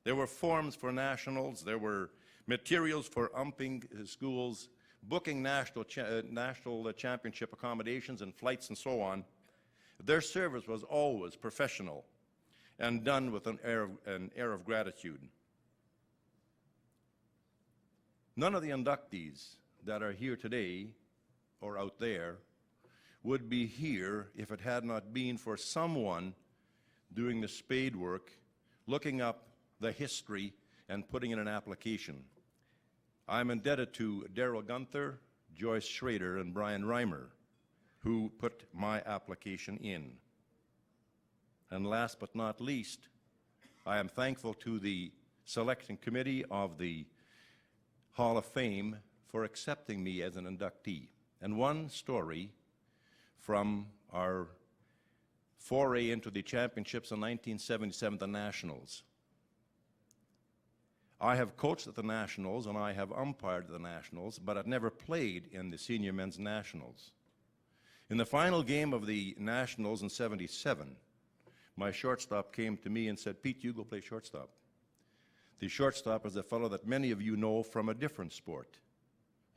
There were forms for nationals, there were materials for umping schools, booking national championship accommodations and flights and so on. Their service was always professional and done with an air of gratitude. None of the inductees that are here today or out there would be here if it had not been for someone doing the spade work, looking up the history and putting in an application. I'm indebted to Darrell Gunther, Joyce Schrader, and Brian Reimer, who put my application in. And last but not least, I am thankful to the selection committee of the Hall of Fame for accepting me as an inductee. And one story from our foray into the championships in 1977, the Nationals. I have coached at the Nationals and I have umpired at the Nationals, but I've never played in the Senior Men's Nationals. In the final game of the Nationals in '77, my shortstop came to me and said, "Pete, you go play shortstop." The shortstop is a fellow that many of you know from a different sport,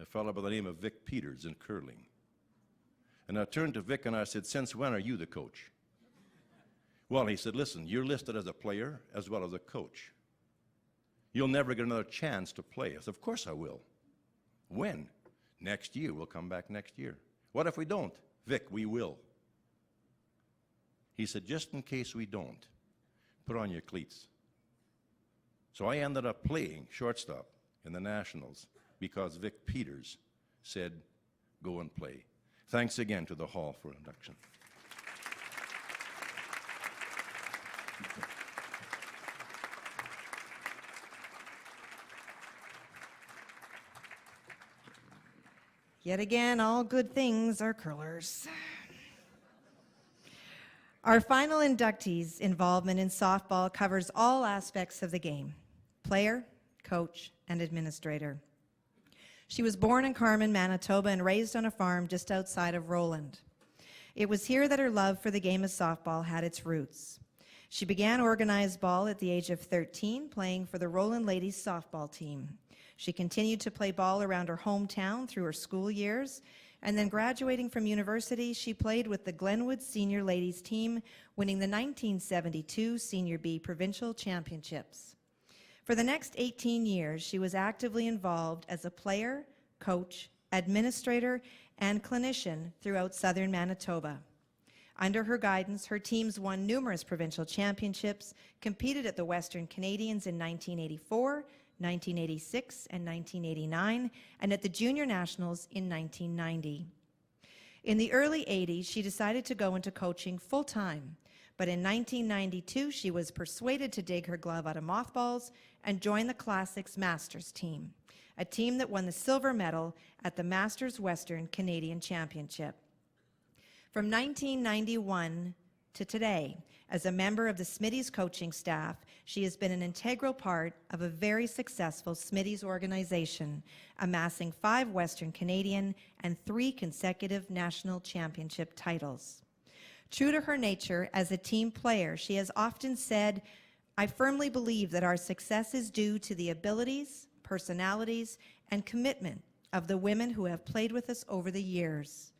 a fellow by the name of Vic Peters in curling. And I turned to Vic and I said, "Since when are you the coach?" Well, he said, "Listen, you're listed as a player as well as a coach. You'll never get another chance to play." I said, "Of course I will." "When?" "Next year. We'll come back next year." "What if we don't?" "Vic, we will." He said, "Just in case we don't, put on your cleats." So I ended up playing shortstop in the Nationals because Vic Peters said, "Go and play." Thanks again to the Hall for induction. Yet again, all good things are curlers. Our final inductee's involvement in softball covers all aspects of the game: player, coach, and administrator. She was born in Carman, Manitoba, and raised on a farm just outside of Roland. It was here that her love for the game of softball had its roots. She began organized ball at the age of 13, playing for the Roland Ladies softball team. She continued to play ball around her hometown through her school years, and then graduating from university, she played with the Glenwood Senior Ladies team, winning the 1972 Senior B Provincial Championships. For the next 18 years, she was actively involved as a player, coach, administrator, and clinician throughout southern Manitoba. Under her guidance, her teams won numerous provincial championships, competed at the Western Canadians in 1984, 1986, and 1989, and at the Junior Nationals in 1990. In the early 80s, she decided to go into coaching full-time, but in 1992, she was persuaded to dig her glove out of mothballs and join the Classics Masters team, a team that won the silver medal at the Masters Western Canadian Championship. From 1991 to today, as a member of the Smitty's coaching staff, she has been an integral part of a very successful Smitty's organization, amassing 5 Western Canadian and 3 consecutive national championship titles. True to her nature as a team player, she has often said, "I firmly believe that our success is due to the abilities, personalities, and commitment of the women who have played with us over the years.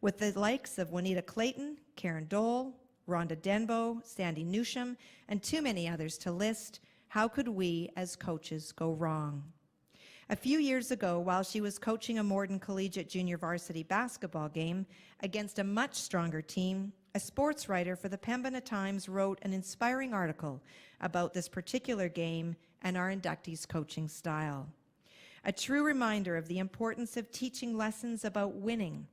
With the likes of Juanita Clayton, Karen Dole, Rhonda Denbo, Sandy Newsham, and too many others to list, how could we as coaches go wrong? A few years ago, while she was coaching a Morden Collegiate Junior Varsity basketball game against a much stronger team, a sports writer for the Pembina Times wrote an inspiring article about this particular game and our inductees' coaching style. A true reminder of the importance of teaching lessons about winning,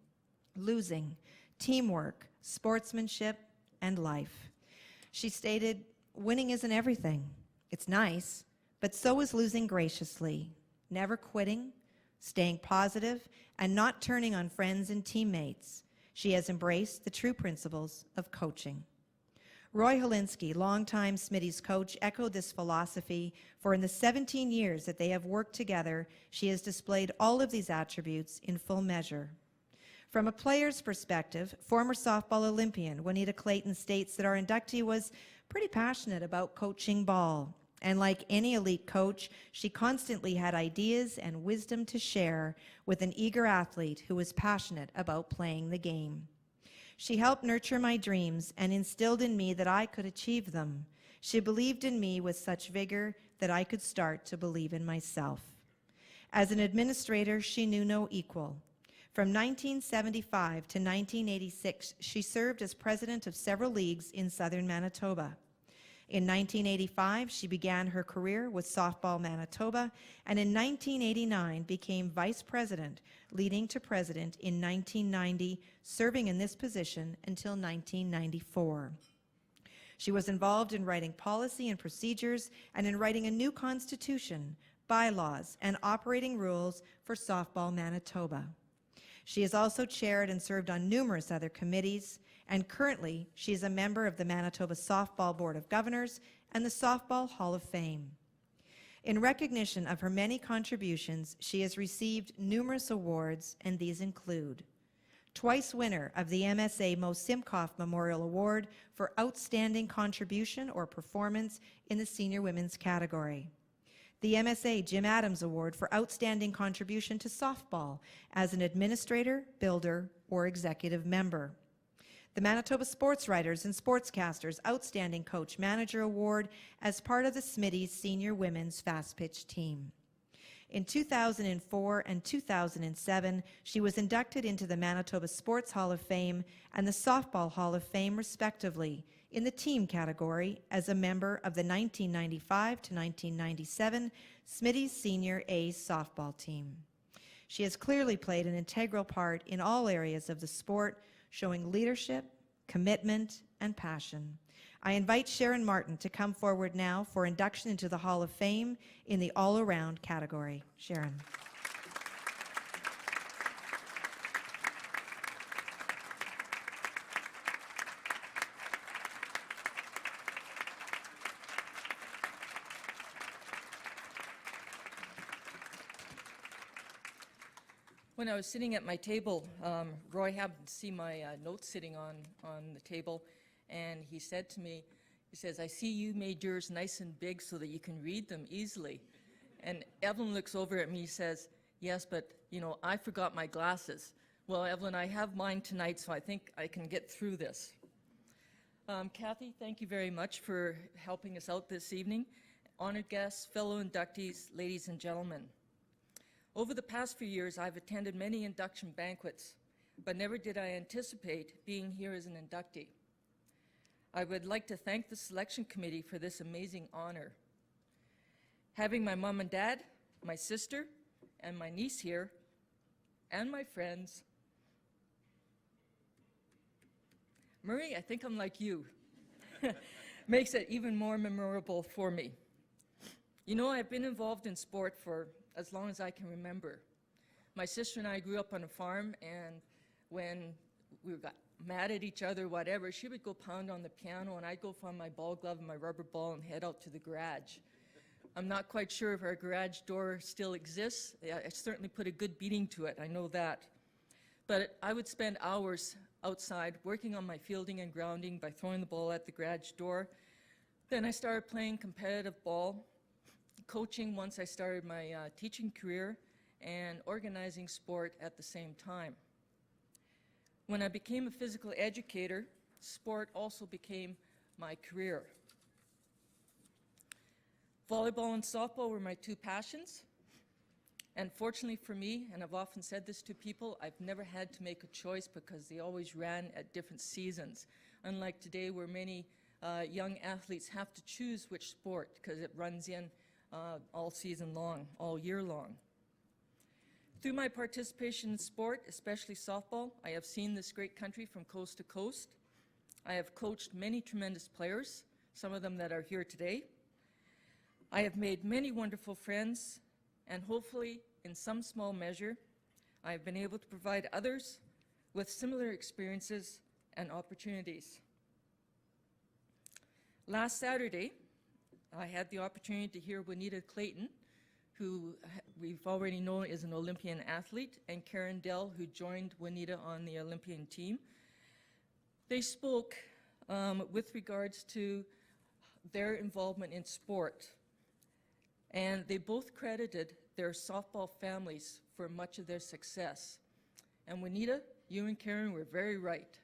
losing, teamwork, sportsmanship, and life. She stated, "Winning isn't everything. It's nice, but so is losing graciously, never quitting, staying positive, and not turning on friends and teammates. She has embraced the true principles of coaching." Roy Helinski, longtime Smitty's coach, echoed this philosophy, for in the 17 years that they have worked together, she has displayed all of these attributes in full measure. From a player's perspective, former softball Olympian Juanita Clayton states that our inductee was pretty passionate about coaching ball. And like any elite coach, she constantly had ideas and wisdom to share with an eager athlete who was passionate about playing the game. She helped nurture my dreams and instilled in me that I could achieve them. She believed in me with such vigor that I could start to believe in myself. As an administrator, she knew no equal. From 1975 to 1986, she served as president of several leagues in southern Manitoba. In 1985, she began her career with Softball Manitoba, and in 1989 became vice president, leading to president in 1990, serving in this position until 1994. She was involved in writing policy and procedures and in writing a new constitution, bylaws, and operating rules for Softball Manitoba. She has also chaired and served on numerous other committees, and currently she is a member of the Manitoba Softball Board of Governors and the Softball Hall of Fame. In recognition of her many contributions, she has received numerous awards, and these include twice winner of the MSA Mo Simcoff Memorial Award for Outstanding Contribution or Performance in the Senior Women's category, the MSA Jim Adams Award for Outstanding Contribution to Softball as an administrator, builder, or executive member, the Manitoba Sports Writers and Sportscasters Outstanding Coach Manager Award as part of the Smitty's Senior Women's Fast Pitch team. In 2004 and 2007, she was inducted into the Manitoba Sports Hall of Fame and the Softball Hall of Fame, respectively, in the team category as a member of the 1995 to 1997 Smitty's Senior A softball team. She has clearly played an integral part in all areas of the sport, showing leadership, commitment, and passion. I invite Sharon Martin to come forward now for induction into the Hall of Fame in the all-around category. Sharon. When I was sitting at my table, Roy happened to see my notes sitting on the table, and he said to me, he says, "I see you made yours nice and big so that you can read them easily." And Evelyn looks over at me and says, "Yes, but, you know, I forgot my glasses." Well, Evelyn, I have mine tonight, so I think I can get through this. Kathy, thank you very much for helping us out this evening. Honored guests, fellow inductees, ladies and gentlemen. Over the past few years, I've attended many induction banquets, but never did I anticipate being here as an inductee. I would like to thank the selection committee for this amazing honor. Having my mom and dad, my sister, and my niece here, and my friends. Murray, I think I'm like you. Makes it even more memorable for me. You know, I've been involved in sport for as long as I can remember. My sister and I grew up on a farm, and when we got mad at each other, whatever, she would go pound on the piano, and I'd go find my ball glove and my rubber ball and head out to the garage. I'm not quite sure if our garage door still exists. I certainly put a good beating to it, I know that. But I would spend hours outside working on my fielding and grounding by throwing the ball at the garage door. Then I started playing competitive ball, coaching once I started my teaching career, and organizing sport at the same time. When I became a physical educator, sport also became my career. Volleyball and softball were my two passions. And fortunately for me, and I've often said this to people, I've never had to make a choice because they always ran at different seasons. Unlike today where many young athletes have to choose which sport because it runs in all season long, all year long. Through my participation in sport, especially softball, I have seen this great country from coast to coast. I have coached many tremendous players, some of them that are here today. I have made many wonderful friends, and hopefully, in some small measure, I have been able to provide others with similar experiences and opportunities. Last Saturday, I had the opportunity to hear Juanita Clayton, who we've already known is an Olympian athlete, and Karen Dell, who joined Juanita on the Olympian team. They spoke with regards to their involvement in sport. And they both credited their softball families for much of their success. And Juanita, you and Karen were very right.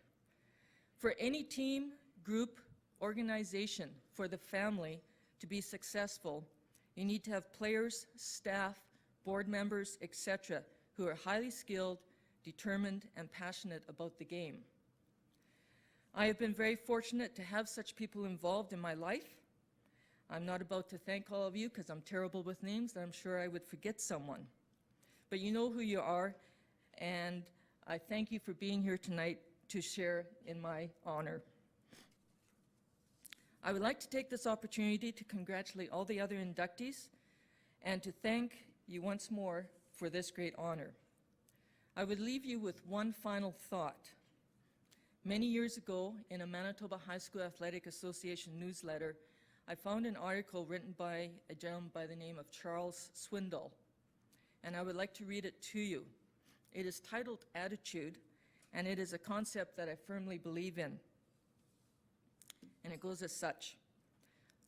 For any team, group, organization, for the family to be successful, you need to have players, staff, board members, etc., who are highly skilled, determined, and passionate about the game. I have been very fortunate to have such people involved in my life. I'm not about to thank all of you because I'm terrible with names, and I'm sure I would forget someone. But you know who you are, and I thank you for being here tonight to share in my honor. I would like to take this opportunity to congratulate all the other inductees and to thank you once more for this great honor. I would leave you with one final thought. Many years ago, in a Manitoba High School Athletic Association newsletter, I found an article written by a gentleman by the name of Charles Swindoll, and I would like to read it to you. It is titled Attitude, and it is a concept that I firmly believe in. And it goes as such.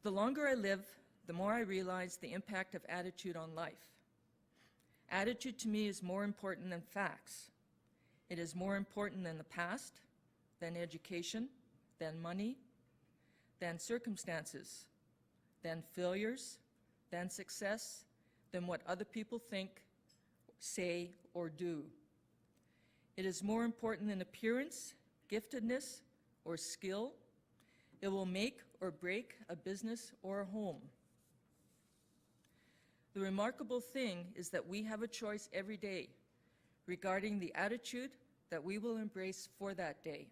The longer I live, the more I realize the impact of attitude on life. Attitude to me is more important than facts. It is more important than the past, than education, than money, than circumstances, than failures, than success, than what other people think, say, or do. It is more important than appearance, giftedness, or skill. It will make or break a business or a home. The remarkable thing is that we have a choice every day regarding the attitude that we will embrace for that day.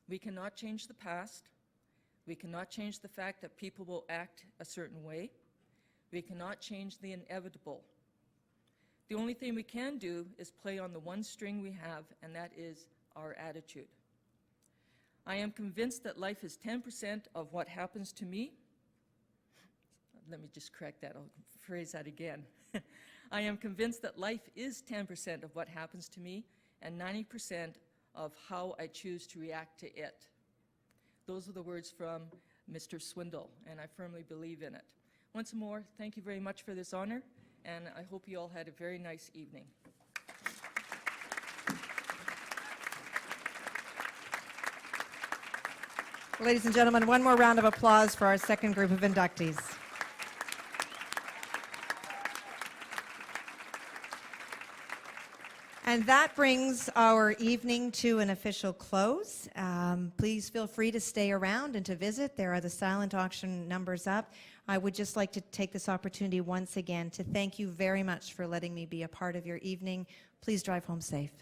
We cannot change the past. We cannot change the fact that people will act a certain way. We cannot change the inevitable. The only thing we can do is play on the one string we have, and that is our attitude. I am convinced that life is 10% of what happens to me. Let me just correct that. I'll phrase that again. I am convinced that life is 10% of what happens to me and 90% of how I choose to react to it. Those are the words from Mr. Swindoll, and I firmly believe in it. Once more, thank you very much for this honor, and I hope you all had a very nice evening. Ladies and gentlemen, one more round of applause for our second group of inductees. And that brings our evening to an official close. Please feel free to stay around and to visit. There are the silent auction numbers up. I would just like to take this opportunity once again to thank you very much for letting me be a part of your evening. Please drive home safe.